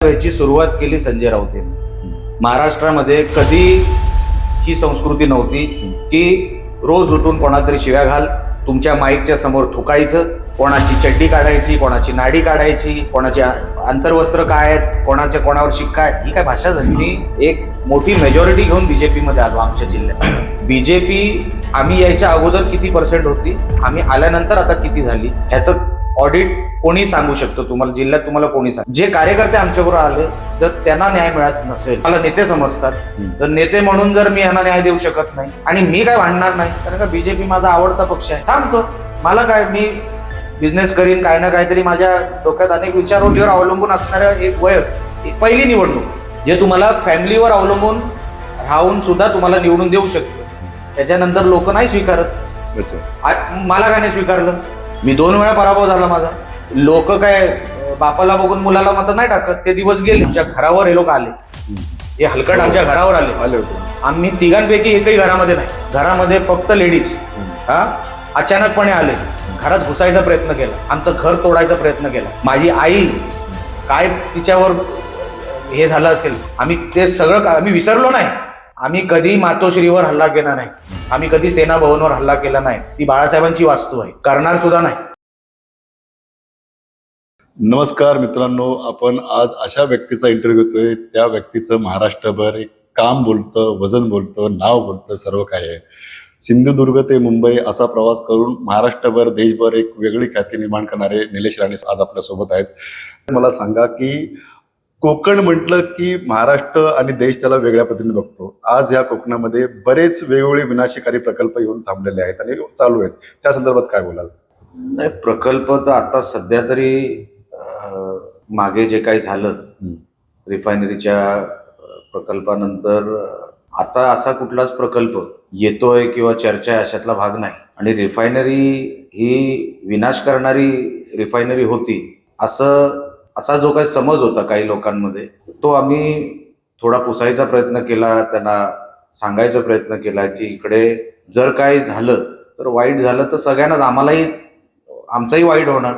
याची सुरुवात केली संजय राऊत यांनी. महाराष्ट्रामध्ये कधी ही संस्कृती नव्हती की रोज उठून कोणाला तरी शिव्या घाल, तुमच्या माईकच्या समोर थुकायचं, कोणाची चड्डी काढायची, कोणाची नाडी काढायची, कोणाचे अंतर्वस्त्र काय आहेत, कोणावर शिक्का आहे, ही काय भाषा झाली. मी एक मोठी मेजॉरिटी घेऊन बीजेपी मध्ये आलो आमच्या जिल्ह्यात. बीजेपी आम्ही यायच्या अगोदर किती पर्सेंट होती, आम्ही आल्यानंतर आता किती झाली, ह्याचं ऑडिट कोणी सांगू शकतो तुम्हाला, जिल्ह्यात तुम्हाला कोणी सांग. जे कार्यकर्ते आमच्याबरोबर आले, जर त्यांना न्याय मिळत नसेल, मला नेते समजतात, तर नेते म्हणून जर मी यांना न्याय देऊ शकत नाही आणि मी काय भांडणार नाही, कारण का बीजेपी माझा आवडता पक्ष आहे, थांबतो. मला काय, मी बिझनेस करीन, काय ना काहीतरी माझ्या डोक्यात अनेक विचारांवर अवलंबून असणाऱ्या एक वय असते. एक पहिली निवडणूक जे तुम्हाला फॅमिलीवर अवलंबून राहून सुद्धा तुम्हाला निवडून देऊ शकतो, त्याच्यानंतर लोक नाही स्वीकारत. मला काय नाही स्वीकारलं, मी 2 वेळा पराभव झाला माझा. लोक काय बापाला बघून मुलाला मत नाही टाकत, ते दिवस गेले. आमच्या घरावर हे लोक आले, हे हलकट आमच्या घरावर आले होते. आम्ही तिघांपैकी एकही घरामध्ये नाही, घरामध्ये फक्त लेडीज. अचानकपणे आले, घरात घुसायचा प्रयत्न केला, आमचं घर तोडायचा प्रयत्न केला. माझी आई काय तिच्यावर हे झालं असेल, आम्ही ते सगळं आम्ही विसरलो नाही. आम्ही कधी मातोश्रीवर हल्ला केला नाही, आम्ही कधी सेना भवनवर हल्ला केला नाही. ती बाळासाहेबांची वास्तू आहे, करणार सुद्धा नाही. नमस्कार मित्रांनो, आपण आज अशा व्यक्तीचा इंटरव्ह्यू घेतोय, त्या व्यक्तीचं महाराष्ट्रभर एक काम बोलतं, वजन बोलतं, नाव बोलतं, सर्व काही आहे. सिंधुदुर्ग ते मुंबई असा प्रवास करून महाराष्ट्रभर, देशभर एक वेगळी ख्याती निर्माण करणारे निलेश राणे आज आपल्यासोबत आहेत. मला सांगा की कोकण म्हटलं की महाराष्ट्र आणि देश त्याला वेगळ्या पद्धतीने बघतो. आज या कोकणामध्ये बरेच वेगवेगळे विनाशकारी प्रकल्प येऊन थांबलेले आहेत आणि चालू आहेत, त्या संदर्भात काय बोलाल? नाही, प्रकल्प तर आता सध्या तरी मागे जे काही झालं रिफायनरीच्या प्रकल्पानंतर, आता असा कुठलाच प्रकल्प येतोय किंवा चर्चा आहे अशातला भाग नाही. आणि रिफायनरी ही विनाश करणारी रिफायनरी होती असा जो काही समज होता काही लोकांमध्ये, तो आम्ही थोडा पुसायचा प्रयत्न केला, त्यांना सांगायचा प्रयत्न केला की इकडे जर काय झालं तर वाईट झालं तर सगळ्यांनाच, आम्हालाही आमचाही वाईट होणार,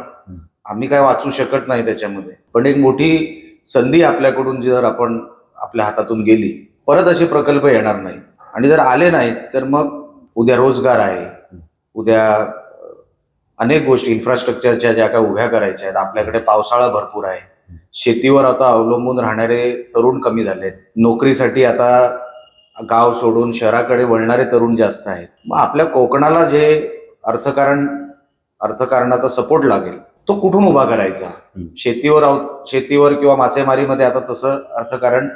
आम्ही काय वाचू शकत नाही त्याच्यामध्ये. पण एक मोठी संधी आपल्याकडून जर आपण आपल्या हातातून गेली, परत असे प्रकल्प येणार नाहीत. आणि जर आले नाहीत तर मग उद्या रोजगार आहे, उद्या अनेक गोष्टी इन्फ्रास्ट्रक्चरच्या ज्या काय उभ्या करायच्या आहेत. आपल्याकडे पावसाळा भरपूर आहे, शेतीवर आता अवलंबून राहणारे तरुण कमी झालेत, नोकरीसाठी आता गाव सोडून शहराकडे वळणारे तरुण जास्त आहेत. मग आपल्या कोकणाला जे अर्थकारणाचा सपोर्ट लागेल तो कुठून उभा करायचा? शेतीवर किंवा मासेमारीमध्ये आता तसं अर्थकारण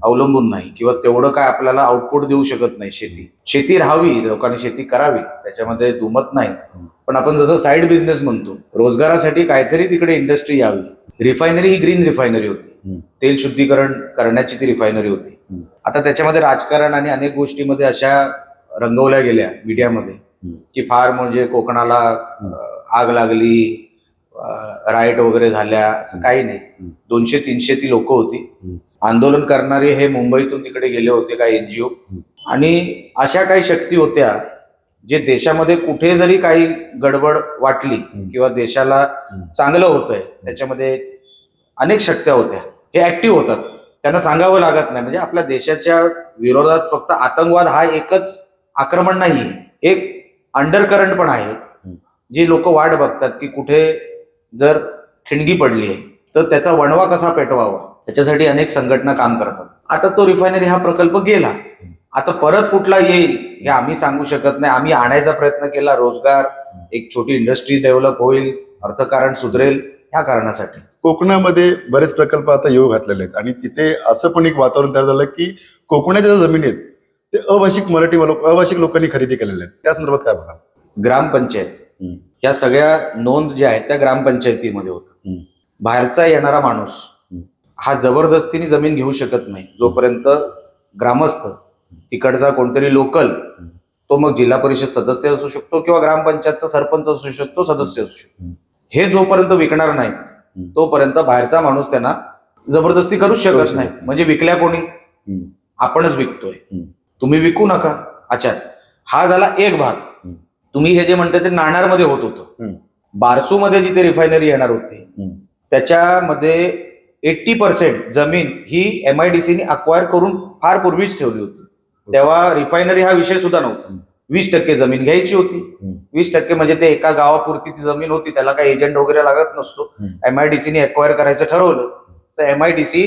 अवलंबून नाही, किंवा तेवढं काय आपल्याला आउटपुट देऊ शकत नाही. शेती राहावी, लोकांनी शेती करावी, त्याच्यामध्ये दुमत नाही. पण आपण जसं साईड बिझनेस म्हणतो, रोजगारासाठी काहीतरी तिकडे इंडस्ट्री यावी. रिफायनरी ही ग्रीन रिफायनरी होती, तेल शुद्धीकरण करण्याची ती रिफायनरी होती. आता त्याच्यामध्ये राजकारण आणि अनेक गोष्टीमध्ये अशा रंगवल्या गेल्या मीडियामध्ये की फार म्हणजे कोकणाला आग लागली, राईट वगैरे झाल्या, असं काही नाही. 200-300 ती लोक होती आंदोलन करणारे, हे मुंबईतून तिकडे गेले होते काही एनजीओ. आणि अशा काही शक्ती होत्या जे देशामध्ये कुठे जरी काही गडबड वाटली किंवा देशाला चांगलं होतंय, त्याच्यामध्ये अनेक शक्त्या होत्या, हे ऍक्टिव्ह होतात, त्यांना सांगावं लागत नाही. म्हणजे आपल्या देशाच्या विरोधात फक्त आतंकवाद हा एकच आक्रमण नाहीये, एक अंडर करंट पण आहे, जी लोक वाट बघतात की कुठे जर ठिणगी पडली आहे तर त्याचा वणवा कसा पेटवावा, त्याच्यासाठी अनेक संघटना काम करतात. आता तो रिफायनरी हा प्रकल्प गेला, आता परत कुठला येईल हे आम्ही सांगू शकत नाही. आम्ही आणायचा प्रयत्न केला, रोजगार, एक छोटी इंडस्ट्री डेव्हलप होईल, अर्थकारण सुधरेल, ह्या कारणासाठी. कोकणामध्ये बरेच प्रकल्प आता येऊ घातलेले आहेत आणि तिथे असं पण एक वातावरण तयार झालं की कोकणाच्या ज्या जमिनी आहेत ते अभाषिक लोकांनी खरेदी केलेल्या आहेत, त्या संदर्भात काय बघा? ग्रामपंचायत या सगळ्या नोंद ज्या आहेत त्या ग्रामपंचायतीमध्ये होतात. बाहेरचा येणारा माणूस हा जबरदस्तीने जमीन घेऊ शकत नाही, जोपर्यंत ग्रामस्थ तिकडचा कोणतरी लोकल, तो मग जिल्हा परिषद सदस्य असू शकतो किंवा ग्रामपंचायतचा सरपंच असू शकतो, सदस्य असू शकतो, हे जोपर्यंत विकणार नाही तोपर्यंत बाहेरचा माणूस त्यांना जबरदस्ती करूच शकत नाही. म्हणजे विकल्या कोणी? आपणच विकतोय, तुम्ही विकू नका. अच्छा, हा झाला एक भाग. तुम्ही हे जे म्हणते ते नाणारमध्ये होत होतं. हम्म. बारसूमध्ये जिथे रिफायनरी येणार होती त्याच्यामध्ये 80% जमीन ही MIDCने अक्वायर करून फार पूर्वीच ठेवली होती. तेव्हा रिफायनरी हा विषय सुद्धा नव्हता. 20% जमीन घ्यायची होती. 20% म्हणजे ते एका गावापुरती ती जमीन होती, त्याला काही एजंट वगैरे लागत नसतो. MIDCने अक्वायर करायचं ठरवलं तर MIDC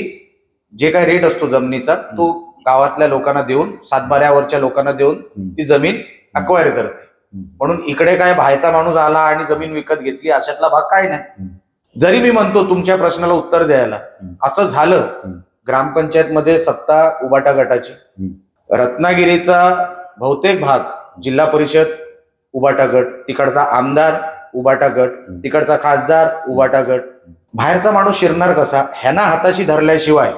जे काही रेट असतो जमिनीचा तो गावातल्या लोकांना देऊन, सातबाऱ्यावरच्या लोकांना देऊन ती जमीन अक्वायर करते. म्हणून इकडे काय बाहेरचा माणूस आला आणि जमीन विकत घेतली अशातला भाग काय नाही. जरी मी म्हणतो तुमच्या प्रश्नाला उत्तर द्यायला, असं झालं ग्रामपंचायत मध्ये सत्ता उबाटा गटाची, रत्नागिरीचा बहुतेक भाग जिल्हा परिषद उबाटा गट, तिकडचा आमदार उबाटा गट, तिकडचा खासदार उबाटा गट. बाहेरचा माणूस शिरणार कसा? ह्यांना हाताशी धरल्याशिवाय.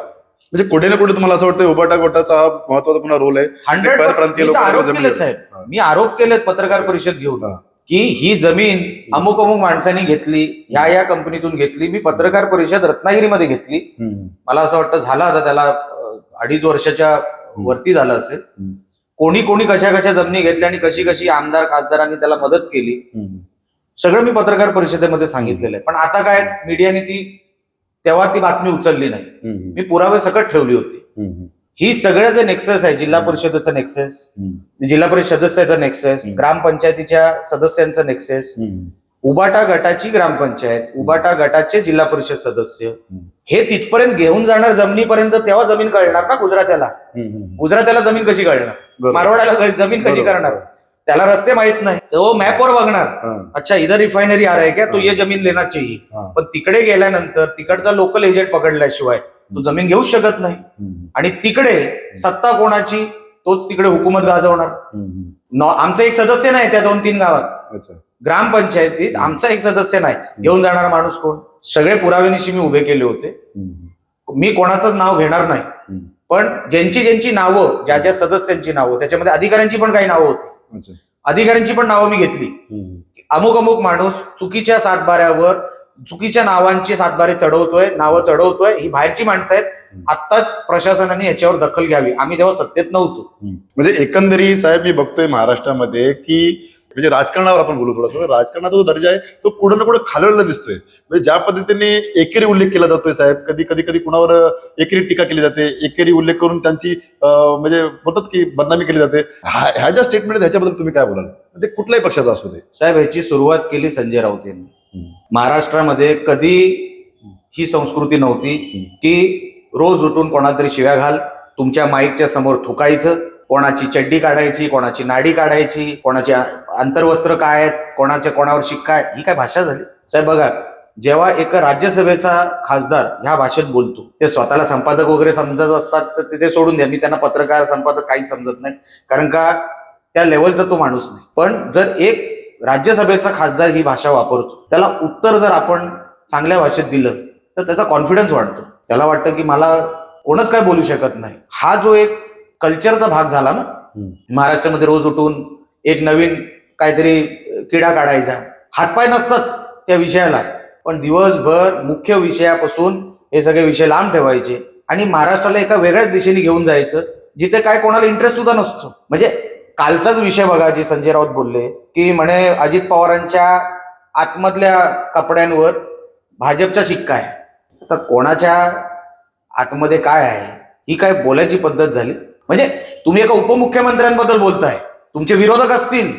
म्हणजे कुठे ना कुठे तुम्हाला असं वाटतं उबाटा गटाचा हा महत्वाचा पुन्हा रोल आहे. 100% आरोप केले साहेब, मी आरोप केलेत पत्रकार परिषद घेऊन की ही जमीन अमुक अमुक माणसांनी घेतली, या कंपनीतून घेतली. मी पत्रकार परिषद रत्नागिरीमध्ये घेतली. मला असं वाटतं झालं आता त्याला 2.5 वर्षाच्या वरती झालं असेल. कोणी कोणी कशा कशा जमिनी घेतल्या आणि कशी कशी आमदार खासदारांनी त्याला मदत केली सगळं मी पत्रकार परिषदेमध्ये सांगितलेलं आहे. पण आता काय मीडियाने तेव्हा ती बातमी उचलली नाही. मी पुरावे सकट ठेवली होती. ही सगळं जे नेक्सस आहे, जिल्हा परिषदेचं नेक्सस, जिल्हा परिषद सदस्याचं नेक्सस, ग्रामपंचायतीच्या सदस्यांचं नेक्सस, उबाटा गटाची ग्रामपंचायत, उबाटा गटाचे जिल्हा परिषद सदस्य, हे तिथपर्यंत घेऊन जाणार जमिनीपर्यंत, तेव्हा जमीन कळणार ना गुजरात्याला. गुजरात्याला जमीन कशी कळणार? मारवाड्याला जमीन कशी करणार? त्याला रस्ते माहित नाही, तो मॅपवर बघणार, अच्छा इधर रिफायनरी आ रहा है क्या, तो ये जमीन लेना चाहिए. पण तिकडे गेल्यानंतर तिकडचा लोकल एजंट पकडल्याशिवाय तो जमीन घेऊच शकत नाही. आणि तिकडे सत्ता कोणाची, तोच तिकडे हुकूमत गाजवणार. आमचा एक सदस्य नाही त्या 2-3 गावात ग्रामपंचायतीत, आमचा एक सदस्य नाही, घेऊन जाणारा माणूस कोण? सगळे पुराव्यानिशी मी उभे केले होते. मी कोणाचंच नाव घेणार नाही, पण ज्यांची नावं, ज्या सदस्यांची नावं, त्याच्यामध्ये अधिकाऱ्यांची पण काही नावं होती. अधिकाऱ्यांची पण नावं मी घेतली. अमुक अमुक माणूस चुकीच्या सातबाऱ्यावर चुकीच्या नावांची सातबारे चढवतोय, नावं चढवतोय, ही बाहेरची माणसं आहेत. आत्ताच प्रशासनाने याच्यावर दखल घ्यावी. आम्ही तेव्हा सत्तेत नव्हतो. म्हणजे एकंदरीत साहेब मी बघतोय महाराष्ट्रामध्ये की म्हणजे राजकारणावर आपण बोलू थोडंसं, राजकारणाचा जो दर्जा आहे तो कुठे ना कुठे खालवलेला दिसतोय. म्हणजे ज्या पद्धतीने एकेरी उल्लेख केला जातोय साहेब, कधी कुणावर एकेरी टीका केली जाते, एकेरी उल्लेख करून त्यांची म्हणजे बोलतात की बदनामी केली जाते. ह्या ज्या स्टेटमेंट ह्याच्याबद्दल तुम्ही काय बोलाल? ते कुठल्याही पक्षाचा असू दे साहेब. ह्याची सुरुवात केली संजय राऊत यांनी. महाराष्ट्रामध्ये कधी ही संस्कृती नव्हती की रोज उठून कोणाला तरी शिव्या घाल, तुमच्या माईकच्या समोर थुकायचं, कोणाची चड्डी काढायची, कोणाची नाडी काढायची, कोणाची अंतर्वस्त्र काय आहेत, कोणावर शिक्का आहे. ही काय भाषा झाली साहेब? बघा, जेव्हा एक राज्यसभेचा खासदार ह्या भाषेत बोलतो, ते स्वतःला संपादक वगैरे समजत असतात तर ते सोडून द्या. मी त्यांना पत्रकार संपादक काही समजत नाही, कारण का त्या लेवलचा तो माणूस नाही. पण जर एक राज्यसभेचा खासदार ही भाषा वापरतो, त्याला उत्तर जर आपण चांगल्या भाषेत दिलं तर त्याचा कॉन्फिडन्स वाढतो. त्याला वाटतं की मला कोणच काय बोलू शकत नाही. हा जो एक कल्चरचा भाग झाला ना महाराष्ट्रामध्ये, रोज उठून एक नवीन काहीतरी किडा काढायचा. हातपाय नसतात त्या विषयाला, पण दिवसभर मुख्य विषयापासून हे सगळे विषय लांब ठेवायचे आणि महाराष्ट्राला एका वेगळ्याच दिशेने घेऊन जायचं, जिथे काय कोणाला इंटरेस्ट सुद्धा नसतो. म्हणजे कालचाच विषय बघा, जे संजय राऊत बोलले की म्हणे अजित पवारांच्या आतमधल्या कपड्यांवर भाजपचा शिक्का आहे. तर कोणाच्या आतमध्ये काय आहे, ही काय बोलायची पद्धत झाली? म्हणजे तुम्ही एका उपमुख्यमंत्र्यांबद्दल बोलताय, तुमचे विरोधक असतील,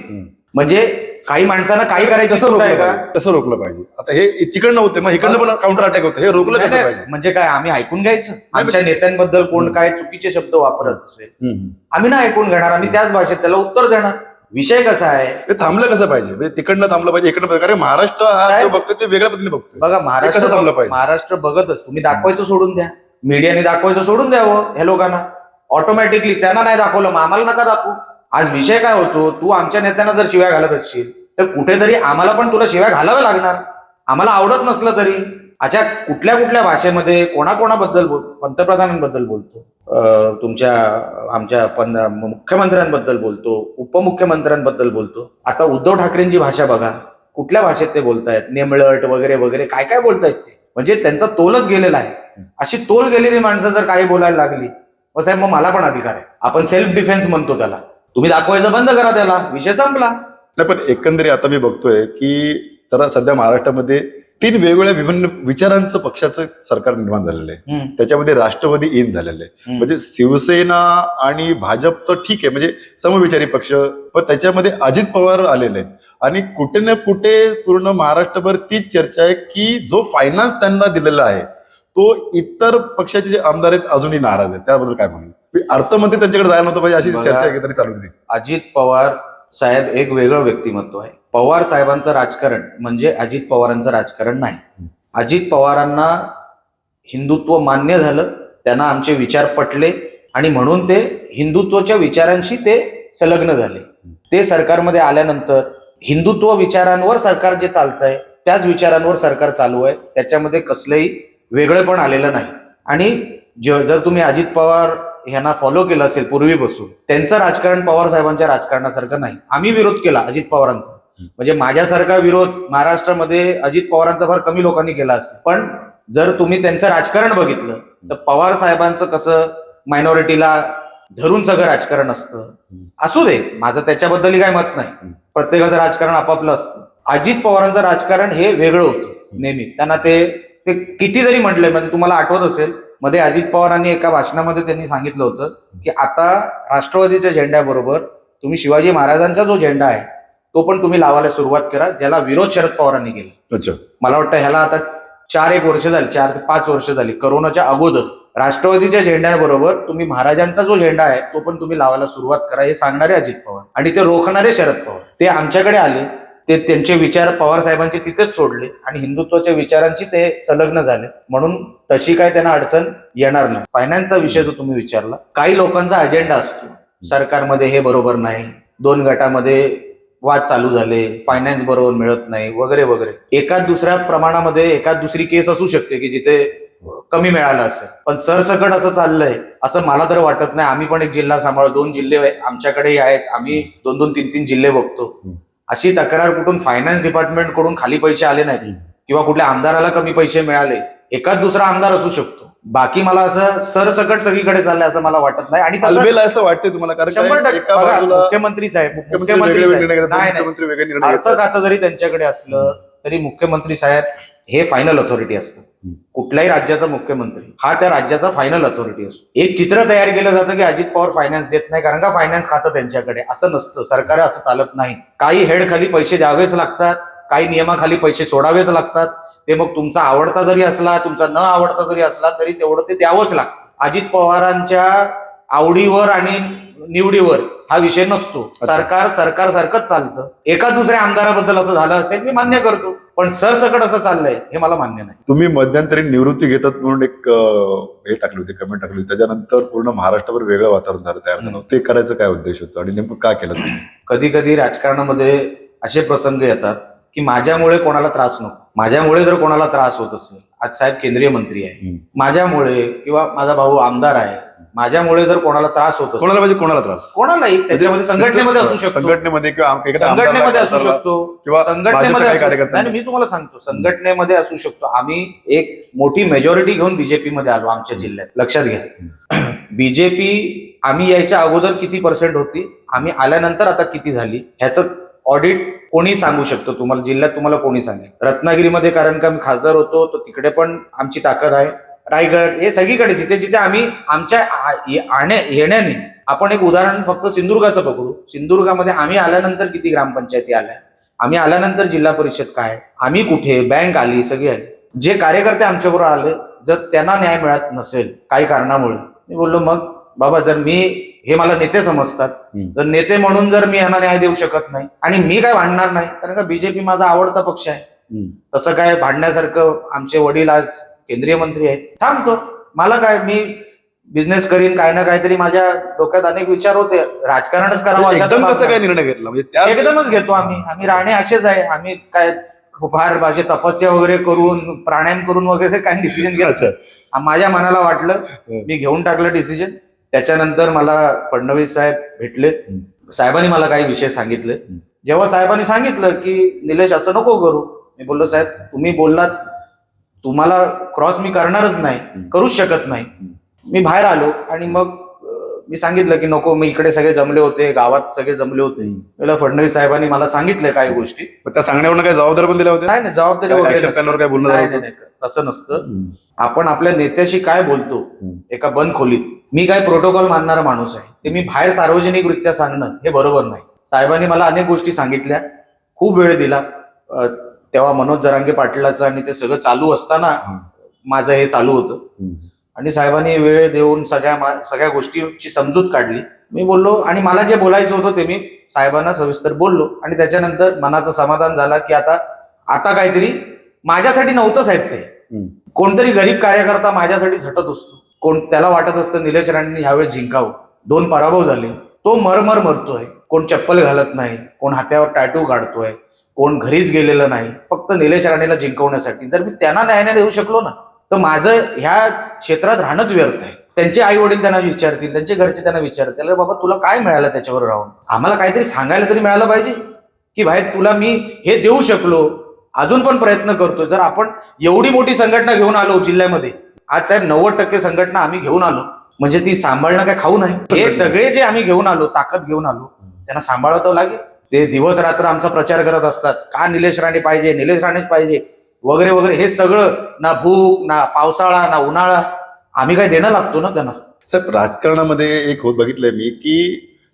म्हणजे काही माणसांना काही करायचं आहे का? कसं रोखलं पाहिजे? आता हे तिकडनं होते, मग इकडनं पण काउंटर अटॅक होतं, हे रोखलं कसं पाहिजे? म्हणजे काय आम्ही ऐकून घ्यायचं? आमच्या नेत्यांबद्दल कोण काय चुकीचे शब्द वापरत असेल, आम्ही ना ऐकून घेणार, आम्ही त्याच भाषेत त्याला उत्तर देणार. विषय कसा आहे, ते थांबलं कसं पाहिजे? तिकडनं थांबलं पाहिजे, इकडनं, कारण महाराष्ट्र हा जो बघतोय ते वेगळ्या पद्धतीने बघतोय. बघा, महाराष्ट्र बघतच, तुम्ही दाखवायचं सोडून द्या, मीडियाने दाखवायचं सोडून द्यावं ह्या लोकांना. ऑटोमॅटिकली त्यांना नाही दाखवलं मग आम्हाला नका दाखवू. आज विषय काय होतो, तू आमच्या नेत्यांना जर शिव्या घालत असशील तर कुठेतरी आम्हाला पण तुला शिव्या घालाव्या लागणार, आम्हाला आवडत नसलं तरी. अच्छा, कुठल्या कुठल्या भाषेमध्ये कोणाकोणाबद्दल पंतप्रधानांबद्दल बोलतो, तुमच्या आमच्या मुख्यमंत्र्यांबद्दल बोलतो, उपमुख्यमंत्र्यांबद्दल बोलतो. आता उद्धव ठाकरेंची भाषा बघा, कुठल्या भाषेत ते बोलतायत, नेमळट वगैरे वगैरे काय काय बोलतायत ते. म्हणजे त्यांचा तोलच गेलेला आहे. अशी तोल गेलेली माणसं जर काही बोलायला लागली, साहेब मग मला पण अधिकार आहे. आपण सेल्फ डिफेन्स म्हणतो त्याला, तुम्ही दाखवायचं बंद करा, त्याला विषय संपला. नाही, पण एकंदरीत आता मी बघतोय की जरा सध्या महाराष्ट्रामध्ये 3 वेगवेगळ्या विभिन्न विचारांचं पक्षाचं सरकार निर्माण झालेलं आहे. त्याच्यामध्ये राष्ट्रवादी इन झालेलं आहे. म्हणजे शिवसेना आणि भाजप तर ठीक आहे, म्हणजे समविचारी पक्ष, पण त्याच्यामध्ये अजित पवार आलेले आहेत. आणि कुठे ना कुठे पूर्ण महाराष्ट्रभर तीच चर्चा आहे की जो फायनान्स त्यांना दिलेला आहे तो इतर पक्षाचे जे आमदार आहेत अजूनही नाराज आहेत. त्याबद्दल काय म्हणून अर्थमंत्री त्यांच्याकडे जायला नव्हतं पाहिजे अशी चर्चा एकतरी चालू होती. अजित पवार साहेब एक वेगळं व्यक्तिमत्व आहे. पवार साहेबांचं राजकारण म्हणजे अजित पवारांचं राजकारण नाही. अजित पवारांना हिंदुत्व मान्य झालं, त्यांना आमचे विचार पटले आणि म्हणून ते हिंदुत्वाच्या विचारांशी ते संलग्न झाले. ते सरकारमध्ये आल्यानंतर हिंदुत्व विचारांवर सरकार जे चालतंय त्याच विचारांवर सरकार चालू आहे. त्याच्यामध्ये कसलंही वेगळेपण आलेलं नाही. आणि जर तुम्ही अजित पवार यांना फॉलो केलं असेल पूर्वीपासून, त्यांचं राजकारण पवार साहेबांच्या राजकारणासारखं नाही. आम्ही विरोध केला अजित पवारांचा, म्हणजे माझ्यासारखा विरोध महाराष्ट्रामध्ये अजित पवारांचा फार कमी लोकांनी केला असेल. पण जर तुम्ही त्यांचं राजकारण बघितलं तर पवार साहेबांचं कसं मायनॉरिटीला धरून सगळं राजकारण असतं. असू दे, माझं त्याच्याबद्दलही काय मत नाही, प्रत्येकाचं राजकारण आपापलं असतं. अजित पवारांचं राजकारण हे वेगळं होतं नेहमी. त्यांना ते किती जरी म्हटलंय, म्हणजे तुम्हाला आठवत असेल मध्ये अजित पवारांनी एका भाषणामध्ये त्यांनी सांगितलं होतं की आता राष्ट्रवादीच्या झेंड्याबरोबर तुम्ही शिवाजी महाराजांचा जो झेंडा आहे तो पण तुम्ही लावायला सुरुवात करा, ज्याला विरोध शरद पवारांनी केला. अच्छा, मला वाटतं ह्याला आता 4-1 वर्ष झाली, 4 ते 5 वर्ष झाली. करोनाच्या अगोदर राष्ट्रवादीच्या झेंड्याबरोबर तुम्ही महाराजांचा जो झेंडा आहे तो पण तुम्ही लावायला सुरुवात करा, हे सांगणारे अजित पवार आणि ते रोखणारे शरद पवार. ते आमच्याकडे आले, ते त्यांचे विचार पवार साहेबांचे तिथेच सोडले आणि हिंदुत्वाच्या विचारांशी ते संलग्न झाले. म्हणून तशी काय त्यांना अडचण येणार नाही. फायनान्सचा विषय जो तुम्ही विचारला, काही लोकांचा अजेंडा असतो सरकारमध्ये, हे बरोबर नाही, 2 गटामध्ये वाद चालू झाले, फायनान्स बरोबर मिळत नाही वगैरे वगैरे. एकाच दुसऱ्या प्रमाणामध्ये एकाच दुसरी केस असू शकते की जिथे कमी मिळालं असेल, पण सरसकट असं चाललंय असं मला तर वाटत नाही. आम्ही पण एक जिल्हा सांभाळ, 2 जिल्हे आमच्याकडेही आहेत, आम्ही 2-2, 3-3 जिल्हे बघतो. अशी तक्रार कुठून फायनान्स डिपार्टमेंट कडून खाली पैसे आले नाहीत किंवा कुठल्या आमदाराला कमी पैसे मिळाले. एकाच दुसरा आमदार असू शकतो, बाकी मला असं सरसकट सगळीकडे चाललंय असं मला वाटत नाही. आणि असं वाटतंय तुम्हाला? कारण 100% मुख्यमंत्री साहेब, अर्थ खातं जरी त्यांच्याकडे असलं तरी मुख्यमंत्री साहेब हे फायनल ऑथॉरिटी असतं. कुठल्याही राज्याचा मुख्यमंत्री हा त्या राज्याचा फायनल ऑथॉरिटी असतो. एक चित्र तयार केलं जातं की अजित पवार फायनान्स देत नाही कारण का फायनान्स खातं त्यांच्याकडे, असं नसतं. सरकार असं चालत नाही. काही हेड खाली पैसे द्यावेच लागतात, काही नियमाखाली पैसे सोडावेच लागतात. ते मग तुमचा आवडता जरी असला, तुमचा न आवडता जरी असला तरी तेवढं ते द्यावंच लागतं. अजित पवारांच्या आवडीवर आणि निवडीवर हा विषय नसतो. सरकार सारखंच चालतं. एका दुसऱ्या आमदाराबद्दल असं झालं असेल मी मान्य करतो, पण सरसकट असं चाललंय हे मला मान्य नाही. तुम्ही मध्यंतरी निवृत्ती घेतात म्हणून एक हे टाकली होती, कमेंट टाकली होती. त्याच्यानंतर पूर्ण महाराष्ट्रावर वेगळं वातावरण झालं, तयार झालं. ते करायचं काय उद्देश होतं आणि नेमकं का केलं तुम्ही? कधी कधी राजकारणामध्ये असे प्रसंग येतात की माझ्यामुळे कोणाला त्रास नको. माझ्यामुळे जर कोणाला त्रास होत असेल, आज साहेब केंद्रीय मंत्री आहे, माझ्यामुळे किंवा माझा भाऊ आमदार आहे, माझ्यामुळे जर कोणाला त्रास होत असेल, कोणाला म्हणजे कोणाला त्रास, कोणालाही त्याच्यामध्ये संघटनेमध्ये असू शकतो, संघटनेमध्ये संघटनेमध्ये असू शकतो किंवा संघटनेमध्ये नाही, मी तुम्हाला सांगतो संघटनेमध्ये असू शकतो. आम्ही एक मोठी मेजॉरिटी घेऊन बीजेपी मध्ये आलो आमच्या जिल्ह्यात. लक्षात घ्या, बीजेपी आम्ही यायच्या अगोदर किती % होती, आम्ही आल्यानंतर आता किती झाली, ह्याचं ऑडिट कोणी सांगू शकतो तुम्हाला, जिल्ह्यात तुम्हाला कोणी सांगेल. रत्नागिरीमध्ये कारण का मी खासदार होतो तर तिकडे पण आमची ताकद आहे. रायगड, हे सगळीकडे जिथे जिथे आम्ही आमच्या येण्याने, आपण एक उदाहरण फक्त सिंधुदुर्गाचं पकडू. सिंधुदुर्गामध्ये आम्ही आल्यानंतर किती ग्रामपंचायती आल्या, आम्ही आल्यानंतर जिल्हा परिषद काय, आम्ही कुठे, बँक आली, सगळी आली. जे कार्यकर्ते आमच्याबरोबर आले, जर त्यांना न्याय मिळत नसेल काही कारणामुळे, मी बोललो मग बाबा, जर मी, हे मला नेते समजतात, तर नेते म्हणून जर मी यांना न्याय देऊ शकत नाही आणि मी काय भांडणार नाही, कारण का बीजेपी माझा आवडता पक्ष आहे, तसं काय भांडण्यासारखं, आमचे वडील आज केंद्रीय मंत्री आहेत, थांबतो. मला काय, मी बिझनेस करीन, काय ना काहीतरी माझ्या डोक्यात अनेक विचार होते, राजकारणच करावं. कसं काय निर्णय घेतला म्हणजे एकदमच घेतो आम्ही राणे असेच आहे. आम्ही काय फार माझे तपस्या वगैरे करून, प्राणायाम करून वगैरे काय डिसिजन घेतलं, माझ्या मनाला वाटलं, मी घेऊन टाकलं डिसिजन. त्याच्यानंतर मला फडणवीस साहेब भेटले, साहेबांनी मला काही विषय सांगितले. जेव्हा साहेबांनी सांगितलं की निलेश असं नको करू, मी बोललो साहेब तुम्ही बोललात, तुम्हाला क्रॉस मी करणारच नाही, करूच शकत नाही. मी बाहेर आलो आणि मग मी सांगितलं की नको, मी इकडे सगळे जमले होते, गावात सगळे जमले होते. मला फडणवीस साहेबांनी मला सांगितलं काही गोष्टी. पण त्या सांगण्यावर काही जबाबदार पण दिल्या होत्या? नाही जबाबदारी काय वगैरे action नसतं. plan वर काय बोलणं नाही, झालं नाही, नाही, तसं नसतं. आपण आपल्या नेत्याशी काय बोलतो हम्म. एका बंद खोलीत, मी काय प्रोटोकॉल मानणारा माणूस आहे, ते मी बाहेर सार्वजनिकरित्या सांगणं हे बरोबर नाही. साहेबांनी मला अनेक गोष्टी सांगितल्या, खूप वेळ दिला. तेव्हा मनोज जरांगे पाटलाचं आणि ते सगळं चालू असताना माझं हे चालू होतं आणि साहेबांनी वेळ देऊन सगळ्या गोष्टीची समजूत काढली. मी बोललो आणि मला जे बोलायचं होतं ते मी साहेबांना सविस्तर बोललो आणि त्याच्यानंतर मनाचं समाधान झालं की आता काहीतरी माझ्यासाठी नव्हतं साहेब, ते कोणतरी गरीब कार्यकर्ता माझ्यासाठी झटत असतो. त्याला वाटत असतं निलेश राणेंनी ह्यावेळेस जिंकावं. 2 पराभव झाले, तो मरमर मरतोय. कोण चप्पल घालत नाही, कोण हात्यावर टॅटू काढतोय, कोण घरीच गेलेलं नाही, फक्त निलेश राणेला जिंकवण्यासाठी. जर मी त्यांना न्याय नाही देऊ शकलो ना, तर माझं ह्या क्षेत्रात राहणंच व्यर्थ आहे. त्यांचे आई वडील त्यांना विचारतील, त्यांचे घरचे त्यांना विचारतील, अरे बाबा तुला काय मिळालं त्याच्यावर राहून? आम्हाला काहीतरी सांगायला तरी मिळालं पाहिजे की भाई तुला मी हे देऊ शकलो, अजून पण प्रयत्न करतोय. जर आपण एवढी मोठी संघटना घेऊन आलो जिल्ह्यामध्ये, आज साहेब 90% संघटना आम्ही घेऊन आलो, म्हणजे ती सांभाळणं काय खाऊ नाही. हे सगळे जे आम्ही घेऊन आलो, ताकद घेऊन आलो, त्यांना सांभाळावं लागेल. ते दिवस रात्र आमचा प्रचार करत असतात, का निलेश राणे पाहिजे, निलेश राणेच पाहिजे वगैरे वगैरे. हे सगळं ना भूक ना पावसाळा ना उन्हाळा आम्ही काय देणं लागतो ना त्यांना. साहेब, राजकारणामध्ये एक होत बघितलंय मी की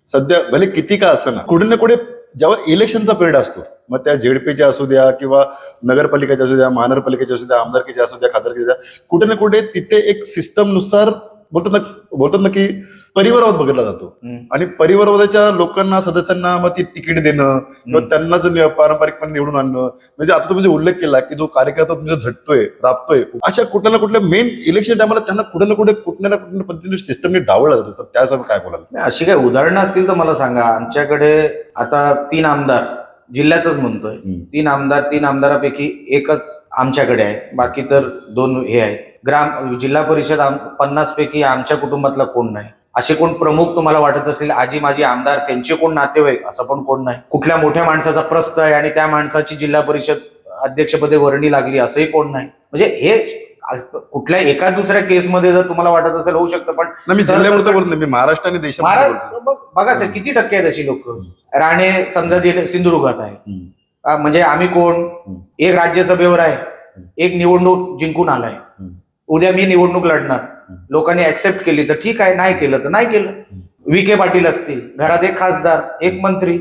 सध्या भले किती का असं ना, कुठे ना कुठे जेव्हा इलेक्शनचा पिरियड असतो, मग त्या झेडपीच्या असू द्या किंवा नगरपालिकेच्या असू द्या, महानगरपालिकेच्या असू द्या, आमदारकीच्या असू द्या, खासदारकीच्या, कुठे ना कुठे तिथे एक सिस्टम नुसार बोलतात ना की परिवारवाद बघितला जातो. आणि परिवारवादाच्या लोकांना, सदस्यांना मग ती तिकीट देणं किंवा त्यांनाच पारंपरिकपणे निवडून आणणं. म्हणजे आता तुम्ही उल्लेख केला की जो कार्यकर्ता तुमच्या झटतोय, राबतोय, अशा कुठल्या ना कुठल्या मेन इलेक्शन टायमाला त्यांना कुठे ना कुठे पद्धतीने सिस्टमने डावळलं जातं. त्यासाठी काय बोलाल? अशी काही उदाहरणं असतील तर मला सांगा. आमच्याकडे आता 3 आमदार, जिल्ह्याच म्हणतोय, 3 आमदारापैकी एकच आमच्याकडे आहे, बाकी तर 2 हे आहेत. जिल्हा परिषद 50 पैकी आमच्या कुटुंबातला कोण नाही. असे कोण प्रमुख तुम्हाला वाटत असतील, आजी माझी आमदार, त्यांचे कोण नातेवाईक, असं पण कोण नाही. कुठल्या मोठ्या माणसाचा प्रस्थ आहे आणि त्या माणसाची जिल्हा परिषद अध्यक्षपदी वर्णी लागली, असंही कोण नाही. म्हणजे हे कुठल्या एका दुसऱ्या केसमध्ये जर तुम्हाला वाटत असेल होऊ शकतं, पण मी जिल्ह्यापुरतं बोलत नाही, मी महाराष्ट्र आणि देशात बघा सर किती टक्के आहेत अशी लोक. राणे समजा सिंधुदुर्गात आहे, म्हणजे आम्ही कोण, एक राज्यसभेवर आहे, एक निवडणूक जिंकून आलाय, उद्या मी निवडणूक लढणार, लोकांनी ऍक्सेप्ट केली तर ठीक आहे, नाही केलं तर नाही केलं. विखे पाटील असतील, घरात एक खासदार, एक मंत्री,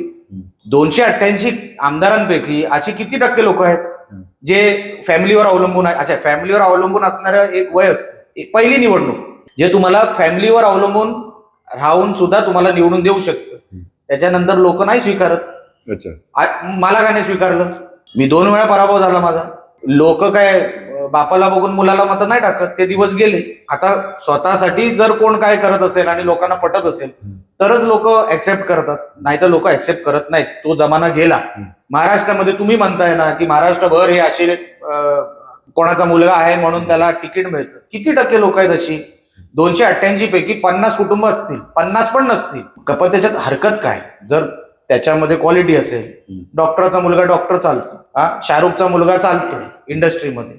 288 आमदारांपैकी अशी किती टक्के लोक आहेत जे फॅमिलीवर अवलंबून आहे? अच्छा, फॅमिलीवर अवलंबून असणारं एक वय असतं, एक पहिली निवडणूक, जे तुम्हाला फॅमिलीवर अवलंबून राहून सुद्धा तुम्हाला निवडून देऊ शकतं. त्याच्यानंतर लोक नाही स्वीकारत. मला काय नाही स्वीकारलं, मी 2 वेळा पराभव झाला माझा. लोक काय बापाला बघून मुलाला मत नाही टाकत, ते दिवस गेले. आता स्वतःसाठी जर कोण काय करत असेल आणि लोकांना पटत असेल तरच लोक ऍक्सेप्ट करतात, नाही तर लोक ऍक्सेप्ट करत नाहीत. तो जमाना गेला. महाराष्ट्रामध्ये तुम्ही म्हणताय ना की महाराष्ट्रभर हे असे कोणाचा मुलगा आहे म्हणून त्याला तिकीट मिळतं. किती टक्के लोक आहेत अशी? 288 पैकी 50 कुटुंब असतील, 50 पण नसतील. पण त्याच्यात हरकत काय? जर त्याच्यामध्ये क्वालिटी असेल, डॉक्टरचा मुलगा डॉक्टर चालतो, शाहरुखचा मुलगा चालतो इंडस्ट्रीमध्ये,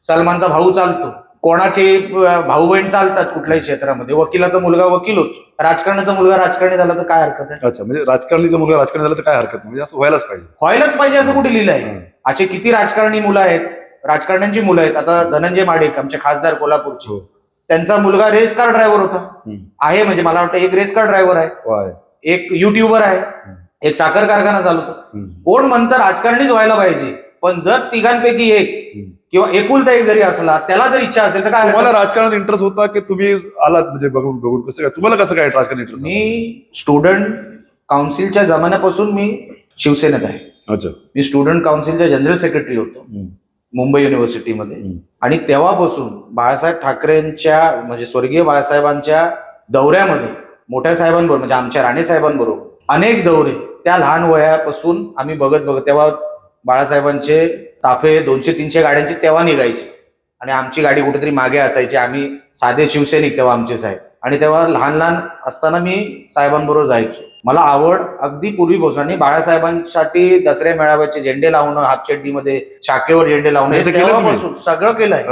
सलमानचा भाऊ चालतो, कोणाचे भाऊ बहीण चालतात कुठल्याही क्षेत्रामध्ये, वकिलाचा मुलगा वकील होतो, राजकारणाचा मुलगा राजकारणी झाला तर काय हरकत आहे? अच्छा, म्हणजे राजकारणीचा मुलगा राजकारणी झाला तर काय हरकत नाही, म्हणजे असं व्हायलाच पाहिजे असं कुठे लिहिलं आहे? असे किती राजकारणी मुलं आहेत, राजकारण्यांची मुलं आहेत. आता धनंजय माडिक आमचे खासदार कोल्हापूरचे, त्यांचा मुलगा रेस कार ड्रायव्हर होता, आहे, म्हणजे मला वाटतं एक रेस कार ड्रायव्हर आहे, एक युट्यूबर आहे, एक साखर कारखाना चालवतो. कोण म्हणतं राजकारणीच व्हायला पाहिजे? पण जर तिघांपैकी एक किंवा एकुलता एक जरी असला, त्याला जर इच्छा असेल तर काय? तुम्हाला राजकारणात इंटरेस्ट होता की तुम्ही आलात म्हणजे बघून कसं काय, तुम्हाला कसं काय राजकारण इंटरेस्ट? मी स्टुडंट काउन्सिलच्या जमान्यापासून मी शिवसेनेत आहे. अच्छा. मी स्टुडंट काउन्सिलच्या जनरल सेक्रेटरी होतो मुंबई युनिव्हर्सिटीमध्ये, आणि तेव्हापासून बाळासाहेब ठाकरेंच्या म्हणजे स्वर्गीय बाळासाहेबांच्या दौऱ्यामध्ये मोठ्या साहेबांबरोबर म्हणजे आमच्या राणे साहेबांबरोबर अनेक दौरे त्या लहान वयापासून आम्ही बघत तेव्हा बाळासाहेबांचे ताफे 200-300 गाड्यांची तेव्हा निघायची आणि आमची गाडी कुठेतरी मागे असायची. आम्ही साधे शिवसैनिक तेव्हा आमचे साहेब, आणि तेव्हा लहान लहान असताना मी साहेबांबरोबर जायचो. मला आवड अगदी पूर्वीपासून. आणि बाळासाहेबांसाठी दसऱ्या मेळाव्याचे झेंडे लावणं, हाफ चड्डीमध्ये शाखेवर झेंडे लावणं, तेव्हापासून सगळं केलंय.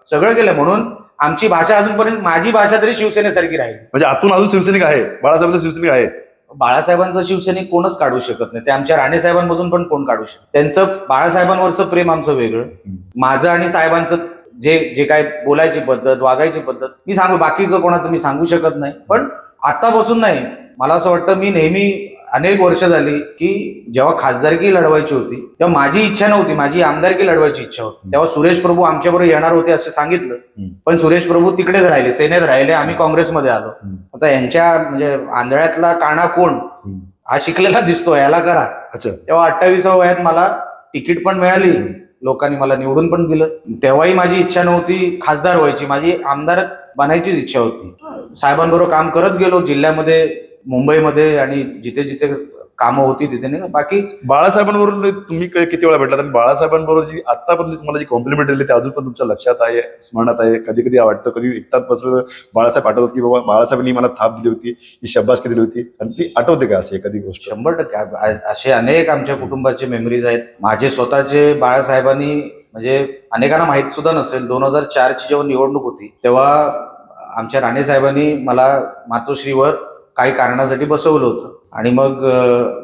सगळं केलं. म्हणून आमची भाषा अजूनपर्यंत, माझी भाषा तरी शिवसेनेसारखी राहिली. म्हणजे आतून अजून शिवसैनिक आहे, बाळासाहेबांचा शिवसैनिक आहे. बाळासाहेबांचं शिवसैनिक कोणच काढू शकत नाही. ते आमच्या राणे साहेबांमधून पण कोण काढू शकत. त्यांचं बाळासाहेबांवरचं प्रेम आमचं वेगळं, माझं आणि साहेबांचं जे जे काय बोलायची पद्धत, वागायची पद्धत, मी सांगू बाकीचं कोणाचं मी सांगू शकत नाही. पण आतापासून नाही, मला असं वाटतं, मी नेहमी अनेक वर्ष झाली की जेव्हा खासदारकी लढवायची होती तेव्हा माझी इच्छा नव्हती, माझी आमदारकी लढवायची इच्छा होती. तेव्हा सुरेश प्रभू आमच्याबरोबर येणार होते असं सांगितलं, पण सुरेश प्रभू तिकडेच राहिले, सेनेत राहिले, आम्ही काँग्रेसमध्ये आलो. आता यांच्या म्हणजे आंधळ्यातला काना कोण हा शिकलेला दिसतो, याला करा. तेव्हा 28व्या वयात मला तिकीट पण मिळाली, लोकांनी मला निवडून पण दिलं. तेव्हाही माझी इच्छा नव्हती खासदार व्हायची, माझी आमदार बनायचीच इच्छा होती. साहेबांबरोबर काम करत गेलो जिल्ह्यामध्ये, मुंबईमध्ये, आणि जिथे जिथे कामं होती तिथे नाही. बाकी बाळासाहेबांबरोबर तुम्ही किती वेळा भेटलात आणि बाळासाहेबांबरोबर जी आतापर्यंत तुम्हाला जी कॉम्प्लिमेंट दिली ते अजून पण तुमच्या लक्षात आहे, स्मरणात आहे? कधी कधी वाटतं, कधी एकतात बसलं बाळासाहेब आठवतात की बाबा बाळासाहेबांनी मला थाप दिली होती, ही शब्बासकी दिली होती, आणि ती आठवते का अशी एखादी गोष्ट? 100% असे अनेक आमच्या कुटुंबाचे मेमरीज आहेत. माझे स्वतःचे बाळासाहेबांनी, म्हणजे अनेकांना माहित सुद्धा नसेल, 2004ची जेव्हा निवडणूक होती तेव्हा आमच्या राणे साहेबांनी मला मातोश्रीवर काही कारणासाठी बसवलं होतं. आणि मग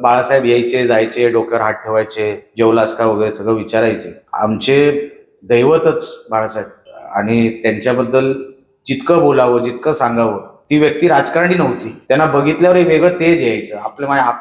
बाळासाहेब यायचे, जायचे, डोक्यावर हात ठेवायचे, जेवलास का वगैरे सगळं विचारायचे. आमचे दैवतच बाळासाहेब, आणि त्यांच्याबद्दल जितकं बोलावं, जितकं सांगावं. ती व्यक्ती राजकारणी नव्हती, त्यांना बघितल्यावर एक वेगळं तेज यायचं.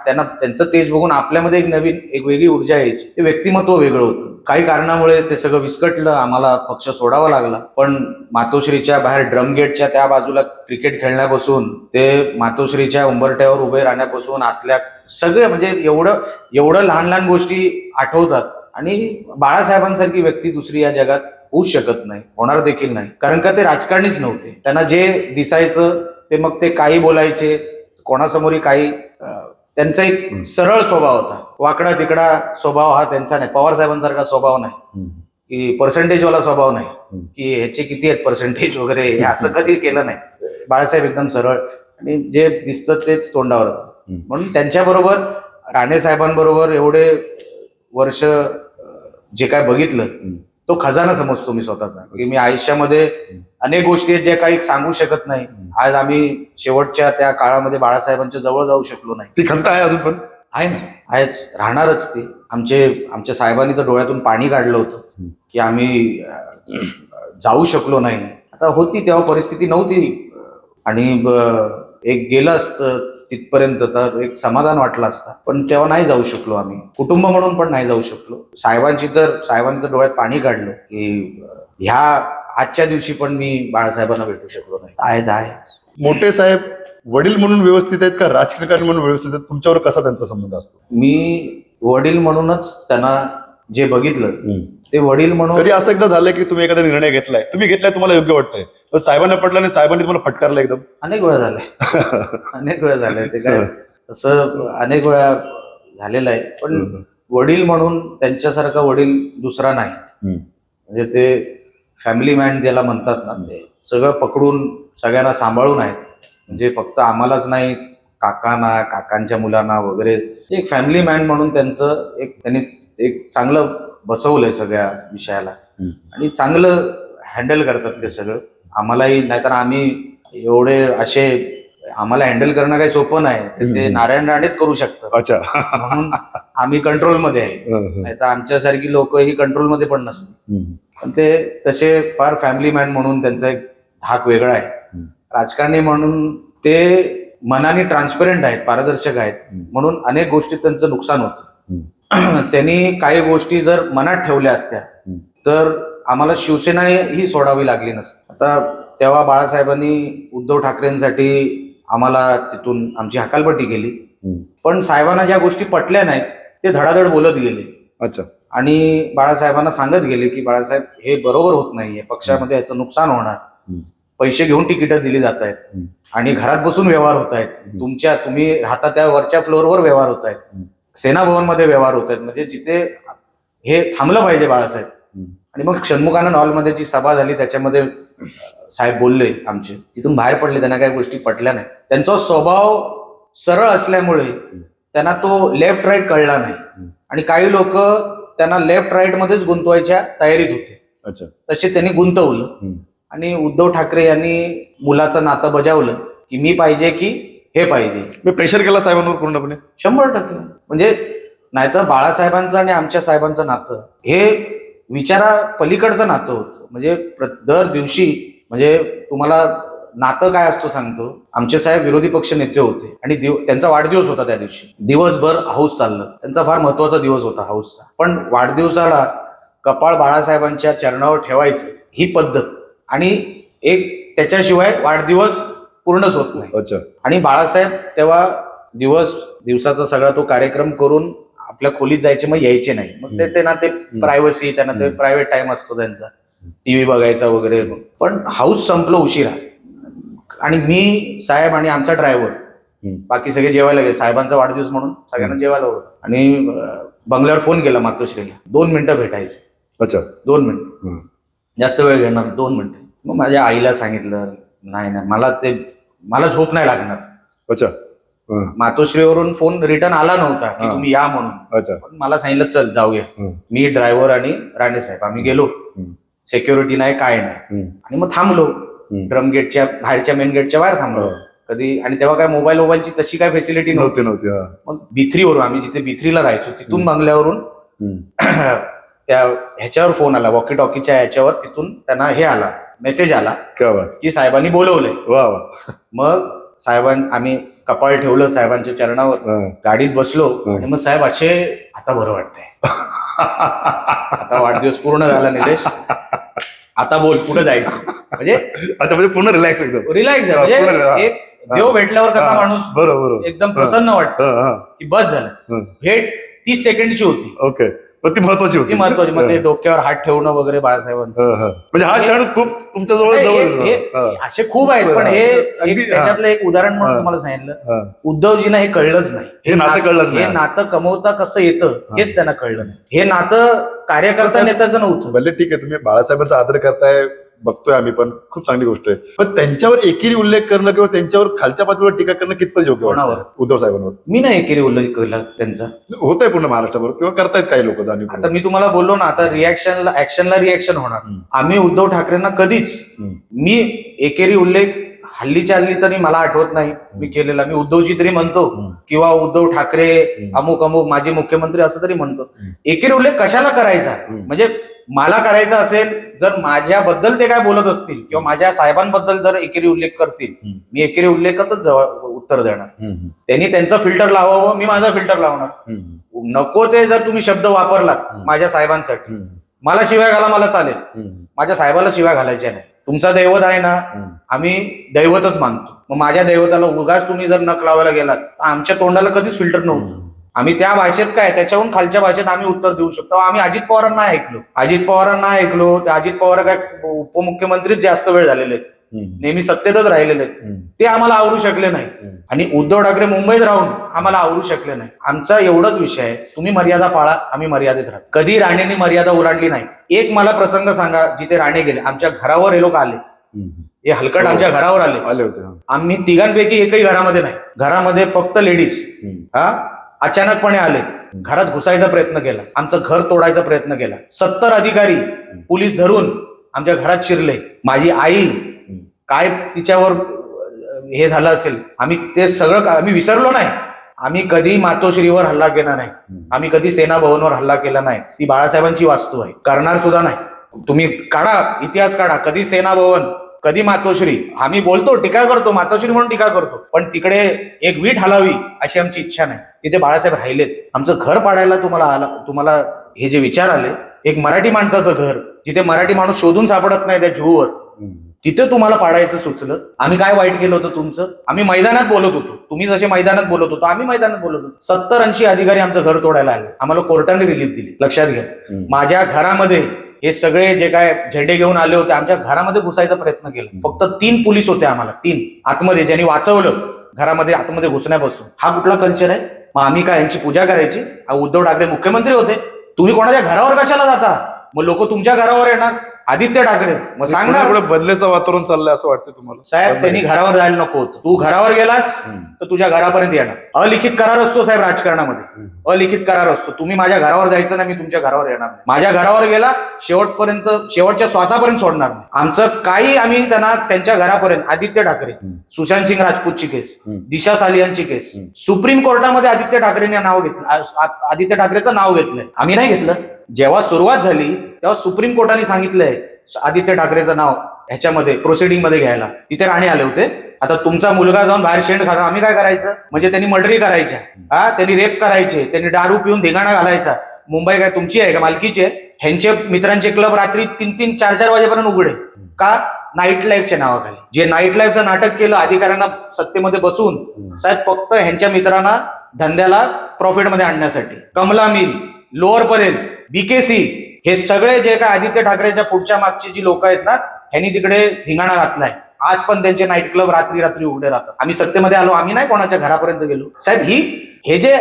त्यांना त्यांचं तेज बघून आपल्यामध्ये एक वेगळी ऊर्जा यायची. ते व्यक्तिमत्व वेगळं होतं. काही कारणामुळे ते सगळं विस्कटलं, आम्हाला पक्ष सोडावा लागला. पण मातोश्रीच्या बाहेर ड्रमगेटच्या त्या बाजूला क्रिकेट खेळण्यापासून ते मातोश्रीच्या उंबरठ्यावर उभे राहण्यापासून आतल्या सगळे, म्हणजे एवढं लहान लहान गोष्टी आठवतात. आणि बाळासाहेबांसारखी व्यक्ती दुसरी या जगात होऊ शकत नाही, होणार देखील नाही. कारण का ते राजकारणीच नव्हते. त्यांना जे दिसायचं ते मग ते काही बोलायचे, कोणासमोरही काही. त्यांचा एक सरळ स्वभाव होता, वाकडा तिकडा स्वभाव हा त्यांचा नाही. पवार साहेबांसारखा स्वभाव नाही, की पर्सेंटेजवाला स्वभाव नाही, की ह्याचे किती आहेत पर्सेंटेज वगैरे, हे असं कधी केलं नाही. बाळासाहेब एकदम सरळ, आणि जे दिसतं तेच तोंडावर. म्हणून त्यांच्याबरोबर, राणे साहेबांबरोबर एवढे वर्ष जे काय बघितलं, तो खजाना समजतो मी स्वतःचा. की मी आयुष्यामध्ये अनेक गोष्टी आहेत ज्या काही सांगू शकत नाही. आज आम्ही शेवटच्या त्या काळामध्ये बाळासाहेबांच्या जवळ जाऊ शकलो नाही. ती खंत आहे अजून पण? आहे ना, आहेच, राहणारच ती. आमच्या साहेबांनी तर डोळ्यातून पाणी काढलं होतं की आम्ही जाऊ शकलो नाही. आता होती तेव्हा परिस्थिती नव्हती, आणि एक गेलं असतं तिथपर्यंत तर एक समाधान वाटलं असतं. पण तेव्हा नाही जाऊ शकलो आम्ही, कुटुंब म्हणून पण नाही जाऊ शकलो. साहेबांनी तर डोळ्यात पाणी काढलं की ह्या आजच्या दिवशी पण मी बाळासाहेबांना भेटू शकलो नाही. आहे. मोठे साहेब वडील म्हणून व्यवस्थित आहेत का राजकारणी म्हणून व्यवस्थित आहेत? तुमच्यावर कसा त्यांचा संबंध असतो? मी वडील म्हणूनच त्यांना जे बघितलं ते वडील म्हणून. कधी असं एकदा झालंय की तुम्ही एखादा निर्णय घेतलाय, तुम्हाला योग्य वाटतंय, पण साहेबांना पडलं नाही, साहेबांनी तुम्हाला फटकारलं एकदम? अनेक वेळा झालंय. ते काय तसं अनेक वेळा झालेलं आहे. पण वडील म्हणून त्यांच्यासारखा वडील दुसरा नाही. म्हणजे ते फॅमिली मॅन ज्याला म्हणतात ना, ते सगळं पकडून सगळ्यांना सांभाळून आहेत. म्हणजे फक्त आम्हालाच नाही, काकांना, काकांच्या मुलांना वगैरे. एक फॅमिली मॅन म्हणून त्यांनी एक चांगलं बसवलंय सगळ्या विषयाला, आणि चांगलं हँडल करतात ते सगळं. आम्हालाही, नाहीतर आम्ही एवढे असे, आम्हाला हँडल करणं काही सोपं नाही. ते नारायण राणेच करू शकतात. अच्छा. म्हणून आम्ही कंट्रोलमध्ये आहे, नाहीतर आमच्यासारखी लोक ही कंट्रोलमध्ये पण नसते. पण ते तसे फार फॅमिली मॅन म्हणून त्यांचा एक धाक वेगळा आहे. राजकारणी म्हणून ते मनाने ट्रान्सपरंट आहेत, पारदर्शक आहेत, म्हणून अनेक गोष्टीत त्यांचं नुकसान होतं. त्यांनी काही गोष्टी जर मनात ठेवल्या असत्या तर आम्हाला शिवसेना ही सोडावी लागली नसती. आता तेव्हा बाळासाहेबांनी उद्धव ठाकरेंसाठी आम्हाला तिथून आमची हकालपट्टी केली, पण साहेबांना ज्या गोष्टी पटल्या नाहीत ते धडाधड बोलत गेले. अच्छा. आणि बाळासाहेबांना सांगत गेले की बाळासाहेब, हे बरोबर होत नाहीये, पक्षामध्ये याचं नुकसान होणार, पैसे घेऊन तिकीटं दिली जात आहेत, आणि घरात बसून व्यवहार होत आहेत, तुम्ही राहता त्या वरच्या फ्लोअरवर व्यवहार होत आहेत, सेना भवनमध्ये व्यवहार होत आहेत, म्हणजे जिथे हे थांबलं पाहिजे बाळासाहेब. आणि मग षण्मुखानंद हॉलमध्ये जी सभा झाली त्याच्यामध्ये साहेब बोलले आमचे, तिथून बाहेर पडले. त्यांना काही गोष्टी पटल्या नाही. त्यांचा स्वभाव सरळ असल्यामुळे त्यांना तो लेफ्ट राईट कळला नाही, आणि काही लोक त्यांना लेफ्ट राईट मध्येच गुंतवायच्या तयारीत होते. अच्छा. तसे त्यांनी गुंतवलं. हम्म. आणि उद्धव ठाकरे यांनी मुलाचं नातं बजावलं की मी पाहिजे की हे पाहिजे. मी प्रेशर केला साहेबांवर पूर्णपणे. 100%. म्हणजे नाहीतर बाळासाहेबांचं आणि आमच्या साहेबांचं नातं हे विचारा पलीकडचं नातं होतं. म्हणजे दर दिवशी म्हणजे तुम्हाला नातं काय असतं सांगतो. आमचे साहेब विरोधी पक्ष नेते होते आणि त्यांचा वाढदिवस होता त्या दिवशी. दिवसभर हाऊस चाललं. त्यांचा फार महत्वाचा दिवस होता हाऊसचा. पण वाढदिवसाला कपाळ बाळासाहेबांच्या चरणावर ठेवायचं ही पद्धत आणि एक त्याच्याशिवाय वाढदिवस पूर्णच होत नाही. अच्छा. आणि बाळासाहेब तेव्हा दिवसाचा सगळा तो कार्यक्रम करून आपल्या खोलीत जायचे, मग यायचे नाही. मग त्यांना ते प्रायव्हसी, त्यांना ते प्रायव्हेट टाइम असतो त्यांचा, टीव्ही बघायचा वगैरे. पण हाऊस संपलं उशिरा आणि मी साहेब आणि आमचा ड्रायव्हर बाकी सगळे जेवायला गेले. साहेबांचा वाढदिवस म्हणून सगळ्यांना जेवायला होतं. आणि बंगल्यावर फोन केला मातोश्रीला, 2 मिनिटं भेटायचे. अच्छा. 2 मिनिटं, जास्त वेळ घेणार 2 मिनिटं. मग माझ्या आईला सांगितलं नाही मला झोप नाही लागणार. अच्छा. मातोश्रीवरून फोन रिटर्न आला नव्हता की तुम्ही या म्हणून. अच्छा. पण मला सांगितलं चल जाऊया. मी ड्रायव्हर आणि राणे साहेब आम्ही गेलो. सिक्युरिटी नाही काय नाही. आणि मग थांबलो ड्रम गेटच्या बाहेरच्या मेन गेटच्या बाहेर थांबलो कधी. आणि तेव्हा काय मोबाईलची तशी काय फॅसिलिटी नव्हती. मग B3 वरून आम्ही जिथे B3 राहायचो तिथून बंगल्यावरून त्या ह्याच्यावर फोन आला, वॉकी टॉकीच्या ह्याच्यावर. तिथून त्यांना हे आला, मेसेज आला की साहेबांनी बोलवलंय. मग आम्ही कपाळ ठेवलं साहेबांच्या चरणावर, गाडीत बसलो. आणि मग साहेब असे आता बरं वाटतंय, आता वाढदिवस पूर्ण झाला निलेश, आता बोल पुढे जायचं. म्हणजे पूर्ण रिलॅक्स म्हणजे एक देव भेटल्यावर कसा माणूस बरोबर एकदम प्रसन्न वाटतं की बस झालं. भेट 30 सेकंडची होती. ओके. पण ती महत्वाची होती. मग ते डोक्यावर हात ठेवणं वगैरे बाळासाहेबांचं. म्हणजे हा क्षण खूप तुमच्या जवळ असे खूप आहेत. पण हे त्याच्यातलं एक उदाहरण म्हणून तुम्हाला सांगितलं. उद्धवजींना हे कळलंच नाही. हे नातं कळलंच नाही. हे नातं कमवता कसं येतं हेच त्यांना कळलं नाही. हे नातं कार्यकर्ता नेत्याचं नव्हतं. भले ठीक आहे, तुम्ही बाळासाहेबांचा आदर करताय, बघतोय आम्ही, पण खूप चांगली गोष्ट आहे. पण त्यांच्यावर एकेरी उल्लेख करणं किंवा त्यांच्यावर खालच्या पातळीवर टीका करणं कितपत योग्य? कोणावर? उद्धव साहेबांवर. मी नाही एकेरी उल्लेख केला त्यांचा. होत आहे पूर्ण महाराष्ट्रावर किंवा करतायत काही लोक जाणीव. आता मी तुम्हाला बोललो ना, आता ऍक्शनला रिॲक्शन होणार. आम्ही उद्धव ठाकरेंना कधीच मी एकेरी उल्लेख हल्लीच्या हल्ली तरी मला आठवत नाही मी केलेला. मी उद्धवजी तरी म्हणतो किंवा उद्धव ठाकरे अमुक माजी मुख्यमंत्री असं तरी म्हणतो. एकेरी उल्लेख कशाला करायचा? म्हणजे मला करायचा असेल, जर माझ्याबद्दल ते काय बोलत असतील किंवा माझ्या साहेबांबद्दल जर एकेरी उल्लेख करतील, मी एकेरी उल्लेखातच उत्तर देणार. त्यांनी त्यांचं फिल्टर लावावं, मी माझा फिल्टर लावणार. नको ते जर तुम्ही शब्द वापरलात माझ्या साहेबांसाठी, मला शिव्या घाला, मला चालेल. माझ्या साहेबाला शिव्या घालायच्या नाही. तुमचा दैवत आहे ना, आम्ही दैवतच मानतो. मग माझ्या दैवताला उगाच तुम्ही जर नख लावायला गेलात, तर आमच्या तोंडाला कधीच फिल्टर नव्हतं. आम्ही त्या भाषेत काय, त्याच्याहून खालच्या भाषेत आम्ही उत्तर देऊ शकतो. आम्ही अजित पवारांना ऐकलो. त्या अजित पवार काय उपमुख्यमंत्रीच जास्त वेळ झालेले आहेत, नेहमी सत्तेतच राहिलेले आहेत. ते आम्हाला आवरू शकले नाही. आणि उद्धव ठाकरे मुंबईत राहून आम्हाला आवरू शकले नाही. आमचा एवढाच विषय आहे, तुम्ही मर्यादा पाळा, आम्ही मर्यादेत राहतो. कधी राणेंनी मर्यादा ओलांडली नाही. एक मला प्रसंग सांगा जिथे राणे गेले. आमच्या घरावर हे लोक आले, हे हलकट आमच्या घरावर आले होते. आम्ही तिघांपैकी एकही घरामध्ये नाही. घरामध्ये फक्त लेडीज. अचानकपणे आले, घरात घुसायचा प्रयत्न केला, आमचं घर तोडायचा प्रयत्न केला. 70 अधिकारी पोलीस धरून आमच्या घरात शिरले. माझी आई काय तिच्यावर हे झालं असेल, आम्ही ते सगळं आम्ही विसरलो नाही. आम्ही कधी मातोश्रीवर हल्ला केला नाही, आम्ही कधी सेना भवनवर हल्ला केला नाही. ती बाळासाहेबांची वास्तू आहे, करणार सुद्धा नाही. तुम्ही काढा, इतिहास काढा, कधी सेना भवन, कधी मातोश्री. आम्ही बोलतो, टीका करतो, मातोश्री म्हणून टीका करतो, पण तिकडे एक वीट हलावी अशी आमची इच्छा नाही. तिथे बाळासाहेब राहिलेत. आमचं घर पाडायला तुम्हाला हे जे विचार आले, एक मराठी माणसाचं घर जिथे मराठी माणूस शोधून सापडत नाही त्या जुहूवर, तिथे तुम्हाला पाडायचं सुचलं. आम्ही काय वाईट केलं होतं तुमचं? आम्ही मैदानात बोलत होतो, तुम्ही जसे मैदानात बोलत होतो आम्ही मैदानात बोलत होतो. 70-80 अधिकारी आमचं घर तोडायला आले. आम्हाला कोर्टाने रिलीफ दिली. लक्षात घ्या, माझ्या घरामध्ये हे सगळे जे काय झेंडे घेऊन आले होते, आमच्या घरामध्ये घुसायचा प्रयत्न केला. फक्त 3 पोलीस होते आम्हाला, 3 आतमध्ये, ज्यांनी वाचवलं घरामध्ये आतमध्ये घुसण्यापासून. हा कुठला कल्चर आहे? मग आम्ही काय यांची पूजा करायची? उद्धव ठाकरे मुख्यमंत्री होते, तुम्ही कोणाच्या घरावर कशाला जाता? मग लोक तुमच्या घरावर येणार. आदित्य ठाकरे मग सांगणार पुढे बदलेचं वातावरण चाललंय असं वाटतं तुम्हाला? साहेब त्यांनी घरावर जायला नको होतं. तू घरावर गेलास तर तुझ्या घरापर्यंत येणार. अलिखित करार असतो साहेब राजकारणामध्ये, अलिखित करार असतो. तुम्ही माझ्या घरावर जायचं नाही, मी तुमच्या घरावर येणार नाही. माझ्या घरावर गेला शेवटपर्यंत, शेवटच्या श्वासापर्यंत सोडणार नाही. आमचं काही आम्ही त्यांना त्यांच्या घरापर्यंत. आदित्य ठाकरे, सुशांत सिंग राजपूतची केस, दिशा सालियानची केस, सुप्रीम कोर्टामध्ये आदित्य ठाकरेंनी नाव घेतलं, आदित्य ठाकरेचं नाव घेतलंय, आम्ही नाही घेतलं. जेव्हा सुरुवात झाली तेव्हा सुप्रीम कोर्टाने सांगितलंय आदित्य ठाकरेचं नाव ह्याच्यामध्ये प्रोसिडिंग मध्ये घ्यायला. तिथे राणे आले होते. आता तुमचा मुलगा जाऊन बाहेर शेंड खाता, आम्ही काय करायचं? म्हणजे त्यांनी मर्डरी करायच्या, त्यांनी रेप करायचे, त्यांनी दारू पिऊन धिंगाणा घालायचा. मुंबई काय तुमची आहे का? मालकीची आहे. ह्यांचे मित्रांचे क्लब रात्री 3-3, 4-4 वाजेपर्यंत उघडे का? नाईट लाईफच्या नावाखाली. जे नाईट लाईफचं नाटक केलं अधिकाऱ्यांना सत्तेमध्ये बसून साहेब, फक्त ह्यांच्या मित्रांना धंद्याला प्रॉफिटमध्ये आणण्यासाठी. Kamala mill, lower Parel, BKC, हे सगळे जे काय आदित्य ठाकरेच्या पुढच्या मागची जी लोक आहेत ना, ह्यांनी तिकडे धिंगाणा घातलाय. आज पण त्यांचे नाईट क्लब रात्री रात्री उघडे राहतात. आम्ही सत्तेमध्ये आलो, आम्ही नाही कोणाच्या घरापर्यंत गेलो. साहेब, हे जे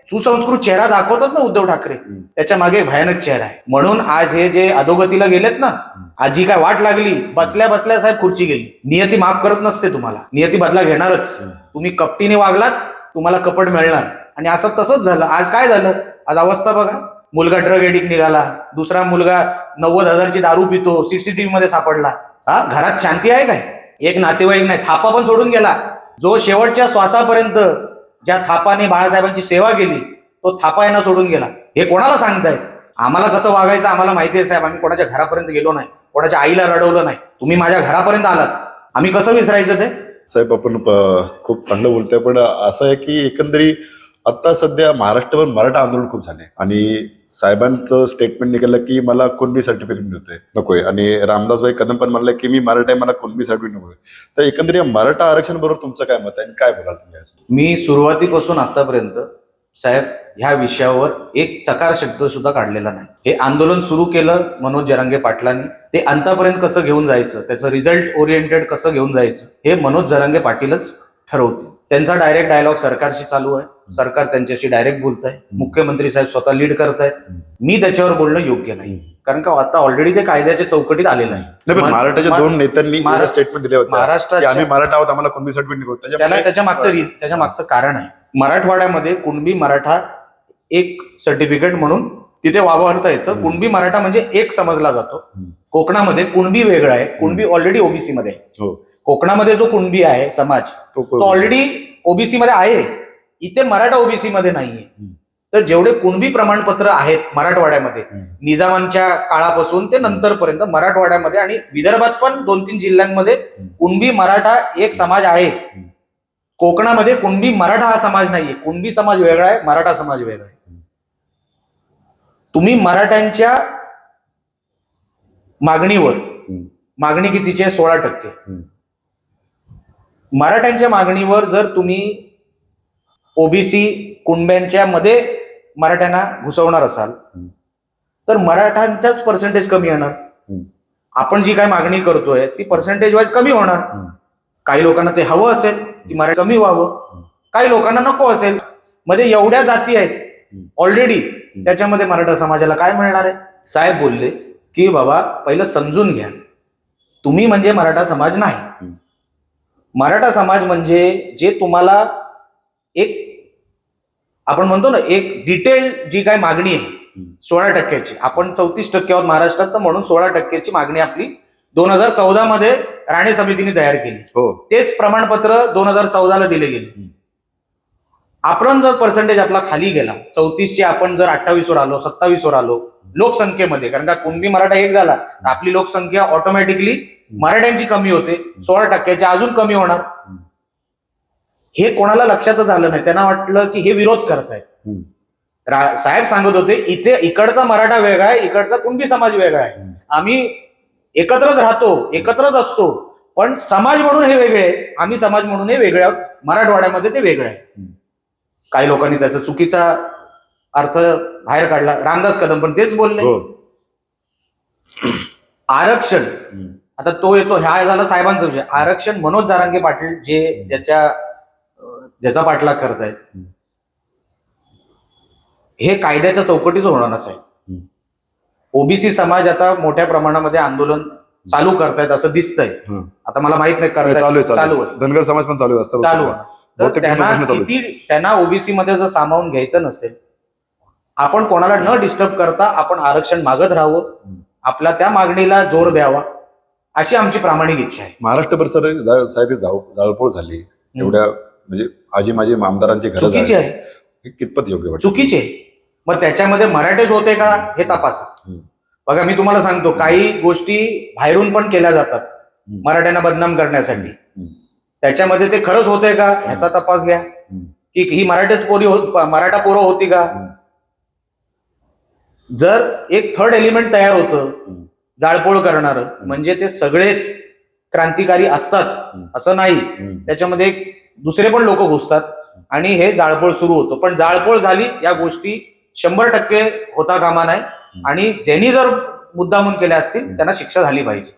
सुसंस्कृत चेहरा दाखवतात ना उद्धव ठाकरे, त्याच्या मागे भयानक चेहरा आहे. म्हणून आज हे जे अधोगतीला गेलेत ना, आजी काय वाट लागली, बसल्या बसल्या साहेब खुर्ची गेली. नियती माफ करत नसते तुम्हाला, नियती बदला घेणारच. तुम्ही कपटीने वागलात, तुम्हाला कपट मिळणार. आणि असं तसंच झालं. आज काय झालं? आज अवस्था बघा. मुलगा ड्रग एडिक्ट निघाला, दुसरा मुलगा 90,000ची दारू पितो, सीसीटीव्ही मध्ये सापडला. घरात शांती आहे काय? एक नातेवाईक नाही, थापा पण सोडून गेला. जो शेवटच्या श्वासापर्यंत ज्या थापाने बाळासाहेबांची सेवा केली, तो थापा यांना सोडून गेला. हे कोणाला सांगतायत? आम्हाला कसं वागायचं आम्हाला माहिती आहे साहेब. आम्ही कोणाच्या घरापर्यंत गेलो नाही, कोणाच्या आईला रडवलं नाही. तुम्ही माझ्या घरापर्यंत आलात, आम्ही कसं विसरायचं ते? साहेब, आपण खूप चांगलं बोलतोय, पण असं आहे की एकंदरीत आता सध्या महाराष्ट्रभर मराठा आंदोलन खूप झाले आणि साहेबांचं स्टेटमेंट निघालं की मला कुणबी सर्टिफिकेट मिळतोय नकोय, आणि रामदासभाई कदम पण म्हणले की मी मराठा आहे, मला कुणबी सर्टिफिकेट नकोय. तर एकंदरीत मराठा आरक्षण बरोबर तुमचं काय मत आहे आणि काय बोलाल तुम्ही? मी सुरुवातीपासून आतापर्यंत साहेब ह्या विषयावर एक चकार शब्द सुद्धा काढलेला नाही. हे आंदोलन सुरू केलं मनोज जरांगे पाटलांनी, ते अंतापर्यंत कसं घेऊन जायचं, त्याचं रिझल्ट ओरिएंटेड कसं घेऊन जायचं, हे मनोज जरांगे पाटीलच ठरवते. त्यांचा डायरेक्ट डायलॉग सरकारशी चालू आहे, सरकार त्यांच्याशी डायरेक्ट बोलत आहे, मुख्यमंत्री साहेब स्वतः लीड करत आहेत. मी त्याच्यावर बोलणं योग्य नाही, कारण का आता ऑलरेडी ते कायद्याच्या चौकटीत आलेलं आहे. मराठाच्या दोन नेत्यांनी स्टेटमेंट दिले होते, महाराष्ट्रात आम्ही मराठा आहोत, आम्हाला कुणबी सर्टिफिकेट नको. त्याच्या मागचं कारण आहे, मराठवाड्यामध्ये कुणबी मराठा एक सर्टिफिकेट म्हणून तिथे वावरता येतं. कुणबी मराठा म्हणजे एक समजला जातो. कोकणामध्ये कुणबी वेगळा आहे, कुणबी ऑलरेडी ओबीसी मध्ये आहे. कोकणामध्ये जो कुणबी आहे समाज तो ऑलरेडी ओबीसी मध्ये आहे, इथे मराठा ओबीसी मध्ये नाहीये. तर जेवढे कुणबी प्रमाणपत्र आहेत मराठवाड्यामध्ये, निजामांच्या काळापासून ते नंतरपर्यंत मराठवाड्यामध्ये आणि विदर्भात पण 2-3 जिल्ह्यांमध्ये कुणबी मराठा एक समाज आहे. कोकणामध्ये कुणबी मराठा हा समाज नाहीये. कुणबी समाज वेगळा आहे, मराठा समाज वेगळा आहे. तुम्ही मराठ्यांच्या मागणीवर, मागणी कितीची आहे? 16%. मराठ्यांच्या मागणीवर जर तुम्ही ओबीसी कुणब्यांच्या मध्ये मराठ्यांना घुसवणार असाल तर मराठ्यांचाच पर्सेंटेज कमी येणार. आपण जी काय मागणी करतोय ती पर्सेंटेज वाईज कमी होणार. काही लोकांना ते हवं असेल ती मराठी कमी व्हावं, काही लोकांना नको असेल. मध्ये एवढ्या जाती आहेत ऑलरेडी, त्याच्यामध्ये मराठा समाजाला काय मिळणार आहे? साहेब बोलले की बाबा पहिलं समजून घ्या, तुम्ही म्हणजे मराठा समाज नाही. मराठा समाज म्हणजे जे तुम्हाला एक आपण म्हणतो ना एक डिटेल जी काय मागणी आहे 16%ची, आपण 34% आहोत महाराष्ट्रात, तर म्हणून 16%ची मागणी आपली 2014 मध्ये राणे समितीने तयार केली. तेच प्रमाणपत्र 2014ला दिले गेले. आपण जर पर्सेंटेज आपला खाली गेला 34चे, आपण जर 28 वर आलो, 27 वर आलो लोकसंख्येमध्ये, कारण का कुणबी मराठा एक झाला, आपली लोकसंख्या ऑटोमॅटिकली मराठ्यांची कमी होते, 16%ची अजून कमी होणार. हे कोणाला लक्षातच आलं नाही. त्यांना वाटलं की हे विरोध करतायत. साहेब सांगत होते इथे इकडचा मराठा वेगळा आहे, इकडचा कुणबी समाज वेगळा आहे, आम्ही एकत्रच राहतो, एकत्रच असतो, पण समाज म्हणून हे वेगळे आहेत, आम्ही समाज म्हणून हे वेगळे आहोत. मराठवाड्यामध्ये ते वेगळे आहे. काही लोकांनी त्याचा चुकीचा अर्थ बाहेर काढला. रामदास कदम पण तेच बोलले. आरक्षण, आता तो येतो, ह्या झाला साहेबांचा विषय. आरक्षण मनोज जरांगे पाटील जे ज्याचा पाठलाग करतायत, हे कायद्याच्या चौकटीच होणार साहेब. ओबीसी समाज आता मोठ्या प्रमाणामध्ये आंदोलन चालू करतायत असं दिसतंय. हं. आता मला माहित नाही चालू करतायत, आहे चालू चालू आहे. आहे. धनगर समाज पण चालू आहे असतं चालू आहे. तर बहुतेक त्यांना प्रश्न चालू आहे. त्यांना ओबीसी मध्ये जर सामावून घ्यायचं नसेल, आपण कोणाला न डिस्टर्ब करता आपण आरक्षण मागत राहावं, आपल्या त्या मागणीला जोर द्यावा, अशी आमची प्रामाणिक इच्छा आहे. महाराष्ट्रभर साहेब जाळपोळ झाली एवढ्या म्हणजे आजी माझी आमदारांची घरं चुकीची जाळली. आहे, हे कितपत योग्य वाटतं? चुकीची आहे. मग त्याच्यामध्ये मराठेच होते का हे तपासा. बघा मी तुम्हाला सांगतो, काही गोष्टी बाहेरून पण केल्या जातात मराठ्यांना बदनाम करण्यासाठी. त्याच्यामध्ये ते खरंच होते का ह्याचा तपास घ्या, की ही मराठा पोरं होती का. जर एक थर्ड एलिमेंट तयार होतं जाळपोळ करणारं, म्हणजे ते सगळेच क्रांतिकारी असतात असं नाही. त्याच्यामध्ये दुसरे पण लोक घुसतात आणि हे जाळपोळ सुरू होतं. पण जाळपोळ झाली या गोष्टी 100% होता कामा नाही. आणि ज्यांनी जर मुद्दामून केल्या असतील त्यांना शिक्षा झाली पाहिजे.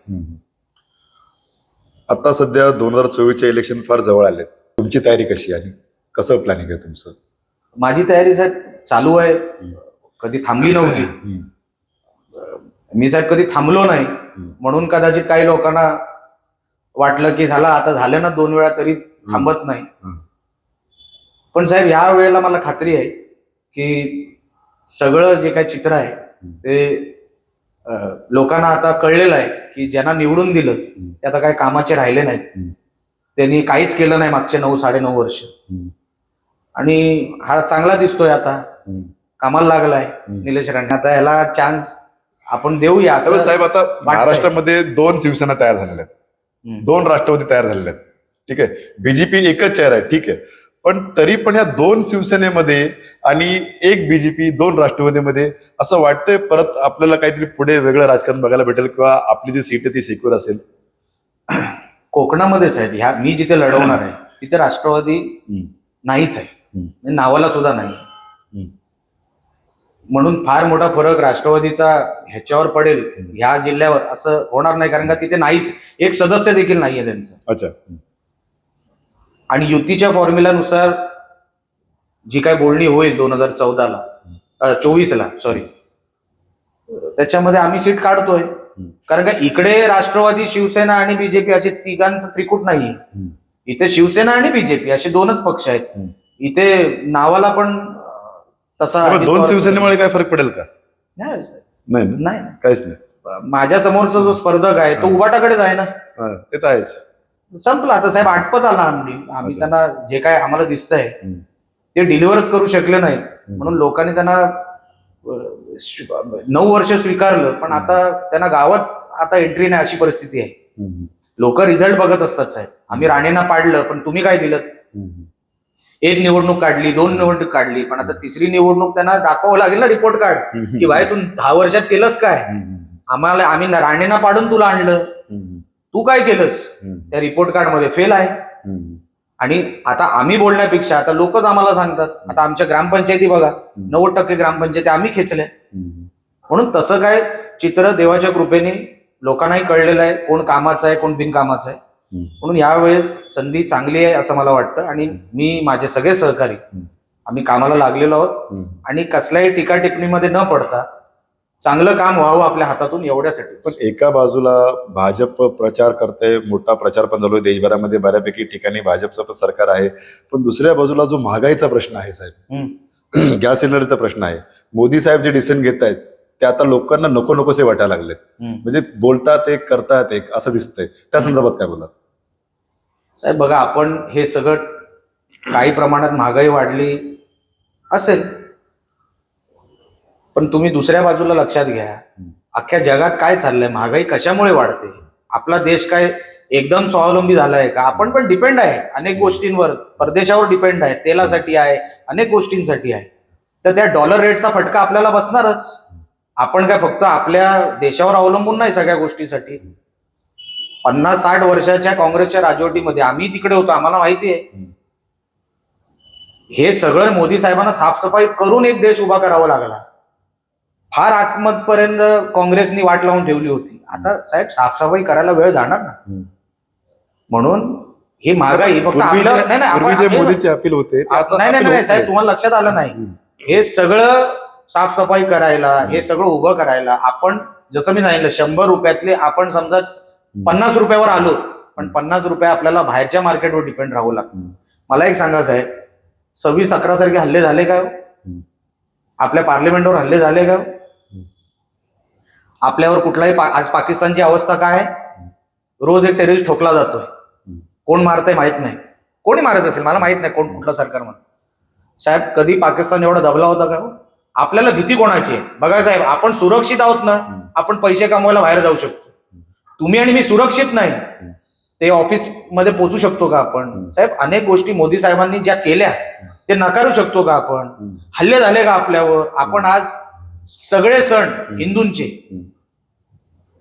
आता सध्या 2024चे इलेक्शन फार जवळ आले. तुमची तयारी कशी आहे? कसं प्लॅनिंग आहे तुमचं? माझी तयारी साहेब चालू आहे, कधी थांबली नव्हती. मी साहेब कधी थांबलो नाही, म्हणून कदाचित काही लोकांना वाटलं की आता झालं ना 2 वेळा तरी थांबत नाही. पण साहेब या वेळेला मला खात्री आहे की सगळं जे काही चित्र आहे ते लोकांना आता कळलेलं आहे की ज्यांना निवडून दिलं ते आता काही कामाचे राहिले नाहीत. त्यांनी काहीच केलं नाही मागचे 9-9.5 वर्ष. आणि हा चांगला दिसतोय, आता कामाला लागलाय निलेश राणे. आता ह्याला चान्स आपण देऊया असं साहेब. आता महाराष्ट्रामध्ये 2 शिवसेना तयार झालेल्या आहेत, 2 राष्ट्रवादी तयार झालेल्या आहेत. ठीक आहे, बीजेपी एकच चेहरा आहे. ठीक आहे, पण तरी पण या 2 शिवसेनेमध्ये आणि 1 बीजेपी 2 राष्ट्रवादीमध्ये असं वाटतंय परत आपल्याला काहीतरी पुढे वेगळं राजकारण बघायला भेटेल किंवा आपली जी सीट आहे ती सिक्युअर असेल. कोकणामध्ये साहेब मी जिथे लढवणार आहे तिथे राष्ट्रवादी नाहीच आहे, नावाला सुद्धा नाही. म्हणून फार मोठा फरक राष्ट्रवादीचा ह्याच्यावर पडेल ह्या जिल्ह्यावर असं होणार नाही, कारण का तिथे नाहीच, एक सदस्य देखील नाहीये त्यांचं. अच्छा. आणि युतीच्या फॉर्म्युलानुसार जी काय बोलणी होईल 2024ला त्याच्यामध्ये आम्ही सीट काढतोय. कारण का इकडे राष्ट्रवादी, शिवसेना आणि बीजेपी असे तिघांचं त्रिकूट नाहीये. इथे शिवसेना आणि बीजेपी असे 2च पक्ष आहेत. इथे नावाला पण तसा 2 शिवसेनेमुळे काय फरक पडेल का? नाही, काहीच नाही. माझ्या समोरचा जो स्पर्धक आहे तो उबाटाकडेच आहे ना. ते तर आहेच. संपलं आता साहेब, आटपत आला. आम्ही त्यांना जे काय आम्हाला दिसतंय ते डिलिव्हरच करू शकले नाहीत, म्हणून लोकांनी त्यांना 9 वर्ष स्वीकारलं. पण आता त्यांना गावात आता एंट्री नाही अशी परिस्थिती आहे. लोक रिझल्ट बघत असतात साहेब. आम्ही राणेंना पाडलं पण तुम्ही काय दिलं? 1 निवडणूक काढली, 2 निवडणूक काढली, पण आता 3री निवडणूक त्यांना दाखवावं लागेल ना रिपोर्ट कार्ड, की भाई तू 10 वर्षात केलंस काय? आम्ही राणेंना पाडून तुला आणलं, तू काय केलंस? त्या रिपोर्ट कार्ड मध्ये फेल आहे. आणि आता आम्ही बोलण्यापेक्षा आता लोकच आम्हाला सांगतात. आता आमच्या ग्रामपंचायती बघा, 90% ग्रामपंचायती आम्ही खेचल्या. म्हणून तसं काय चित्र देवाच्या कृपेने लोकांनाही कळलेलं आहे, कोण कामाचं आहे कोण बिनकामाचं आहे. म्हणून यावेळेस संधी चांगली आहे असं मला वाटतं. आणि मी माझे सगळे सहकारी आम्ही कामाला लागलेलो आहोत आणि कसल्याही टीका टिप्पणीमध्ये न पडता चांगलं काम व्हावं आपल्या हातातून एवढ्यासाठी. पण एका बाजूला भाजप प्रचार करते, मोठा प्रचार पण चालू आहे देशभरामध्ये, बऱ्यापैकी ठिकाणी भाजपचं पण सरकार आहे. पण दुसऱ्या बाजूला जो महागाईचा प्रश्न आहे साहेब, गॅस सिलेंडरचा प्रश्न आहे, मोदी साहेब जे डिसिजन घेत आहेत ते आता लोकांना नको नकोसे वाटायला लागलेत. म्हणजे बोलतात एक करतात एक असं दिसतंय. त्या संदर्भात काय बोला साहेब? बघा, आपण हे सगळं काही प्रमाणात महागाई वाढली असेल, पण तुम्ही दुसऱ्या बाजूला लक्षात घ्या, अख्ख्या जगात काय चाललंय, महागाई कशामुळे वाढते? आपला देश काय एकदम स्वावलंबी झालाय का? आपण पण डिपेंड आहे अनेक गोष्टींवर, परदेशावर डिपेंड आहे, तेलासाठी आहे, अनेक गोष्टींसाठी आहे. तर त्या डॉलर रेटचा फटका आपल्याला बसणारच. आपण काय फक्त आपल्या देशावर अवलंबून नाही सगळ्या गोष्टीसाठी. 50-60 वर्षाच्या काँग्रेसच्या राजवटीमध्ये आम्ही तिकडे होतो, आम्हाला माहिती आहे. हे सगळं मोदी साहेबांना साफसफाई करून एक देश उभा करावा लागला. फार आतमधपर्यंत काँग्रेसनी वाट लावून ठेवली होती. आता साहेब साफसफाई करायला वेळ जाणार ना. म्हणून ही महागाई फक्त मोदीचे अपील होते नाही साहेब, तुम्हाला लक्षात आलं नाही. हे सगळं साफसफाई करायला, हे सगळं उभं करायला आपण, जसं मी सांगितलं, 100 रुपयातले आपण समजा 50 रुपयावर आलो, पण 50 रुपये आपल्याला बाहेरच्या मार्केटवर डिपेंड राहावं लागतं. मला एक सांगा साहेब, 26/11 सारखे हल्ले झाले का? आपल्या पार्लमेंटवर हल्ले झाले का? आपल्यावर कुठलाही आज पाकिस्तानची अवस्था काय आहे? रोज एक टेररिस्ट ठोकला जातोय. कोण मारतंय माहित नाही, कोणी मारत असेल मला माहित नाही, कोण कुठलं सरकार म्हणून. साहेब कधी पाकिस्तान एवढा दबला होता का? आपल्याला भीती कोणाची आहे? बघा साहेब, आपण सुरक्षित आहोत ना, आपण पैसे कमवायला बाहेर जाऊ शकतो. तुम्ही आणि मी सुरक्षित नाही, ते ऑफिस मध्ये पोहोचू शकतो का आपण? साहेब अनेक गोष्टी मोदी साहेबांनी ज्या केल्या ते नकारू शकतो का आपण? हल्ले झाले का आपल्यावर? आपण आज सगळे सण हिंदूंचे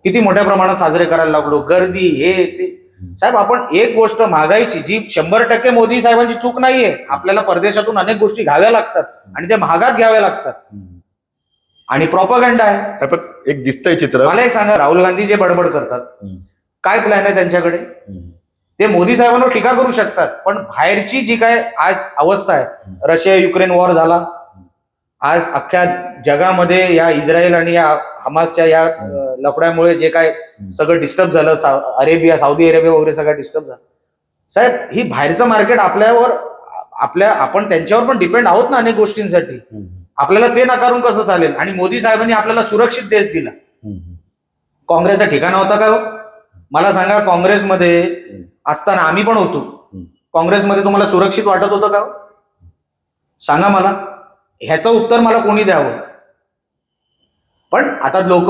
किती मोठ्या प्रमाणात साजरे करायला लागलो, गर्दी हे ते. साहेब आपण एक गोष्ट महागाईची, जी 100% मोदी साहेबांची चूक नाहीये, आपल्याला परदेशातून अनेक गोष्टी घ्याव्या लागतात आणि त्या महागात घ्याव्या लागतात आणि प्रॉपगंडा आहे. पण एक दिसतंय चित्र. मला एक सांगा, राहुल गांधी जे बडबड करतात, काय प्लॅन आहे त्यांच्याकडे? ते मोदी साहेबांवर टीका करू शकतात, पण बाहेरची जी काय आज अवस्था आहे, रशिया युक्रेन वॉर झाला, आज अख्ख्या जगामध्ये या इस्रायल आणि या हमासच्या या लफड्यामुळे जे काय सगळं डिस्टर्ब झालं, सौदी अरेबिया वगैरे सगळं डिस्टर्ब झालं. साहेब ही बाहेरचं मार्केट आपल्यावर, आपण त्यांच्यावर पण डिपेंड आहोत ना अनेक गोष्टींसाठी. आपल्याला ते नकारून कसं चालेल? आणि मोदी साहेबांनी आपल्याला सुरक्षित देश दिला. काँग्रेसचा ठिकाणा होता का हो? मला सांगा, काँग्रेसमध्ये असताना आम्ही पण होतो, काँग्रेसमध्ये तुम्हाला सुरक्षित वाटत होतं का? सांगा मला, ह्याचं उत्तर मला कोणी द्यावं. पण आता लोक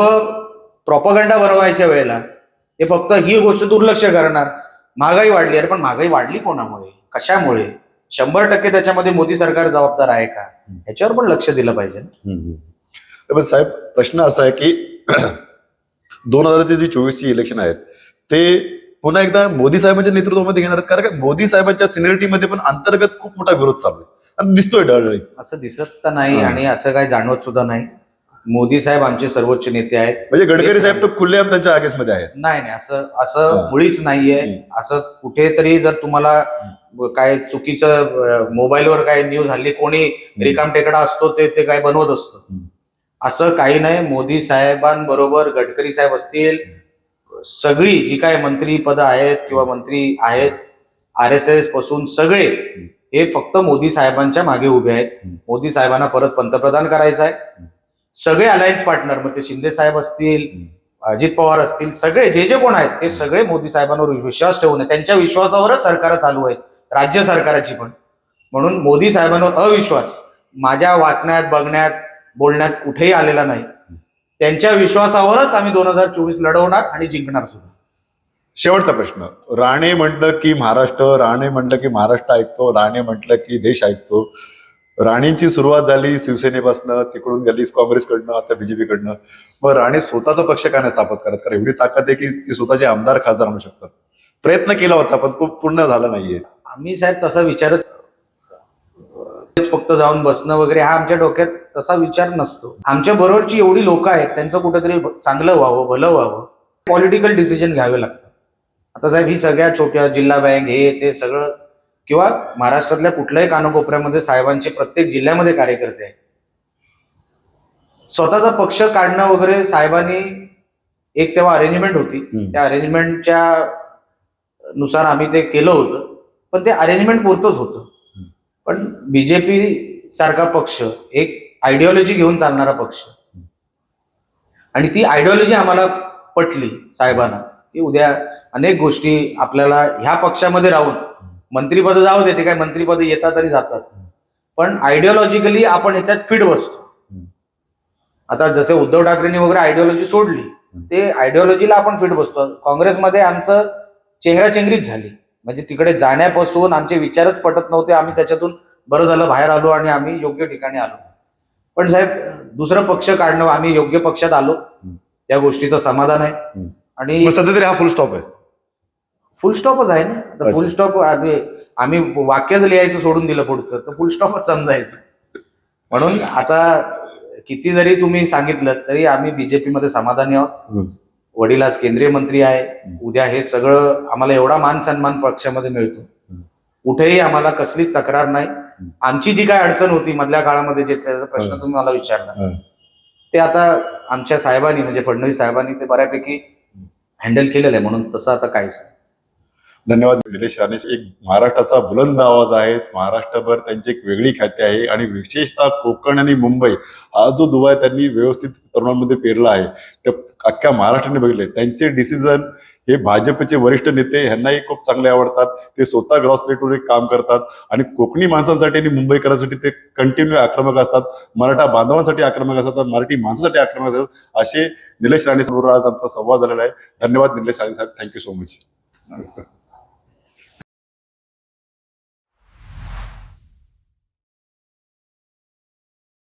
प्रॉपगंडा बनवायच्या वेळेला ते फक्त ही गोष्ट दुर्लक्ष करणार. महागाई वाढली, अरे पण महागाई वाढली कोणामुळे, कशामुळे? 100% त्याच्यामध्ये मोदी सरकार जबाबदार आहे का? ह्याच्यावर पण लक्ष दिलं पाहिजे. साहेब प्रश्न असा आहे की 2024 इलेक्शन आहेत ते पुन्हा एकदा मोदी साहेबांच्या नेतृत्वामध्ये घेणार आहेत, कारण मोदी साहेबांच्या सिनियरिटीमध्ये पण अंतर्गत खूप मोठा विरोध चालू आहे आणि दिसतोय डळडळीत. असं दिसत तर नाही आणि असं काही जाणवत सुद्धा नाही. मोदी साहेब आमचे सर्वोच्च नेते आहेत. म्हणजे गडकरी साहेब तर खुल्लेआम त्यांच्या आगेसमध्ये आहेत. नाही नाही, असं मुळीच नाहीये. असं कुठेतरी जर तुम्हाला काय चुकीचं मोबाईलवर काय न्यूज हल्ली कोणी रिकामटेकडा असतो ते काय बनवत असतो, असं काही नाही. मोदी साहेबांबरोबर गडकरी साहेब असतील, सगळी जी काय मंत्री पद आहेत किंवा मंत्री आहेत, RSS पासून सगळे हे फक्त मोदी साहेबांच्या मागे उभे आहेत. मोदी साहेबांना परत पंतप्रधान करायचं आहे. सगळे अलायन्स पार्टनर, मग ते शिंदे साहेब असतील, अजित पवार असतील, सगळे जे कोण आहेत ते सगळे मोदी साहेबांवर विश्वास ठेवून, त्यांच्या विश्वासावरच सरकार चालू आहेत, राज्य सरकाराची पण. म्हणून मोदी साहेबांवर अविश्वास माझ्या वाचण्यात, बघण्यात, बोलण्यात कुठेही आलेला नाही. त्यांच्या विश्वासावरच आम्ही 2024 लढवणार आणि जिंकणार सुद्धा. शेवटचा प्रश्न, राणे म्हटलं की महाराष्ट्र, राणे म्हटलं की महाराष्ट्र ऐकतो, राणे म्हटलं की देश ऐकतो. राणेंची सुरुवात झाली शिवसेनेपासनं, तिकडून गेली काँग्रेसकडनं, आता बीजेपीकडनं. मग राणे स्वतःचा पक्ष काय नाही स्थापन करत? कारण एवढी ताकद आहे की ती स्वतःचे आमदार खासदार आणू शकतात. प्रयत्न केला होता पण तो पूर्ण झाला नाहीये. आम्ही साहेब तसा विचारच, फक्त जाऊन बसणं वगैरे हा आमच्या डोक्यात तसा विचार नसतो. आमच्या बरोबरची एवढी लोक आहेत, त्यांचं कुठेतरी चांगलं व्हावं, भलं व्हावं, पॉलिटिकल डिसिजन घ्यावे लागतात. आता साहेब ही सगळ्या छोट्या जिल्हा बँक हे ते सगळं, किंवा महाराष्ट्रातल्या कुठल्याही कानाकोपऱ्यामध्ये साहेबांचे प्रत्येक जिल्ह्यामध्ये कार्यकर्ते आहेत. स्वतःचा पक्ष काढणं वगैरे साहेबांनी एक तेव्हा अरेंजमेंट होती, त्या अरेंजमेंटच्या नुसार आम्ही ते केलं होतं, पण ते अरेंजमेंट पुरतच होतं. पण बीजेपी सारखा पक्ष एक आयडिओलॉजी घेऊन चालणारा पक्ष, आणि ती आयडिओलॉजी आम्हाला पटली साहेबांना की उद्या अनेक गोष्टी आपल्याला ह्या पक्षामध्ये राहून, मंत्रीपद जाऊ दे, ते काय मंत्रीपद येतात आणि जातात, पण आयडिओलॉजिकली आपण ह्याच्यात फिट बसतो. आता जसे उद्धव ठाकरेंनी वगैरे आयडिओलॉजी सोडली, ते आयडिओलॉजीला आपण फिट बसतो. काँग्रेसमध्ये आमचं चेंगराचेंगरीच झाली, म्हणजे तिकडे जाण्यापासून आमचे विचारच पटत नव्हते. आम्ही त्याच्यातून बरं झालं बाहेर आलो आणि आम्ही योग्य ठिकाणी आलो. पण साहेब दुसरं पक्ष काढणं, आम्ही योग्य पक्षात आलो, त्या गोष्टीचं समाधान आहे. आणि सध्या तरी हा फुल स्टॉप आहे. फुल स्टॉपच आहे ना. फुल स्टॉप आम्ही वाक्यच लिहायचं सोडून दिलं पुढचं, तर फुल स्टॉपच समजायचं. म्हणून आता किती जरी तुम्ही सांगितलं तरी आम्ही बीजेपी मध्ये समाधानी आहोत. वडील आज केंद्रीय मंत्री आहे. उद्या हे सगळं आम्हाला एवढा मान सन्मान पक्षामध्ये मिळतो, कुठेही आम्हाला कसलीच तक्रार नाही. आमची जी काय अडचण होती मधल्या काळामध्ये जे त्याचा प्रश्न हं. तुम्ही मला विचारला हं. ते आता आमच्या साहेबांनी म्हणजे फडणवीस साहेबांनी ते बऱ्यापैकी हँडल केलेलं आहे, म्हणून तसं आता काहीच नाही. धन्यवाद निलेश राणे. एक महाराष्ट्राचा बुलंद आवाज आहे, महाराष्ट्रभर त्यांची एक वेगळी ख्याती आहे आणि विशेषतः कोकण आणि मुंबई हा जो दुवा त्यांनी व्यवस्थित तरुणांमध्ये पेरला आहे ते अख्ख्या महाराष्ट्राने बघितले. त्यांचे डिसिजन हे भाजपचे वरिष्ठ नेते ह्यांनाही खूप चांगले आवडतात. ते स्वतः ग्रॉस रेटवर एक काम करतात आणि कोकणी माणसांसाठी आणि मुंबईकरांसाठी ते कंटिन्यू आक्रमक असतात. मराठा बांधवांसाठी आक्रमक असतात, मराठी माणसासाठी आक्रमक असतात. असे निलेश राणे समोर आज आमचा संवाद झालेला आहे. धन्यवाद निलेश राणे साहेब. Thank you so much.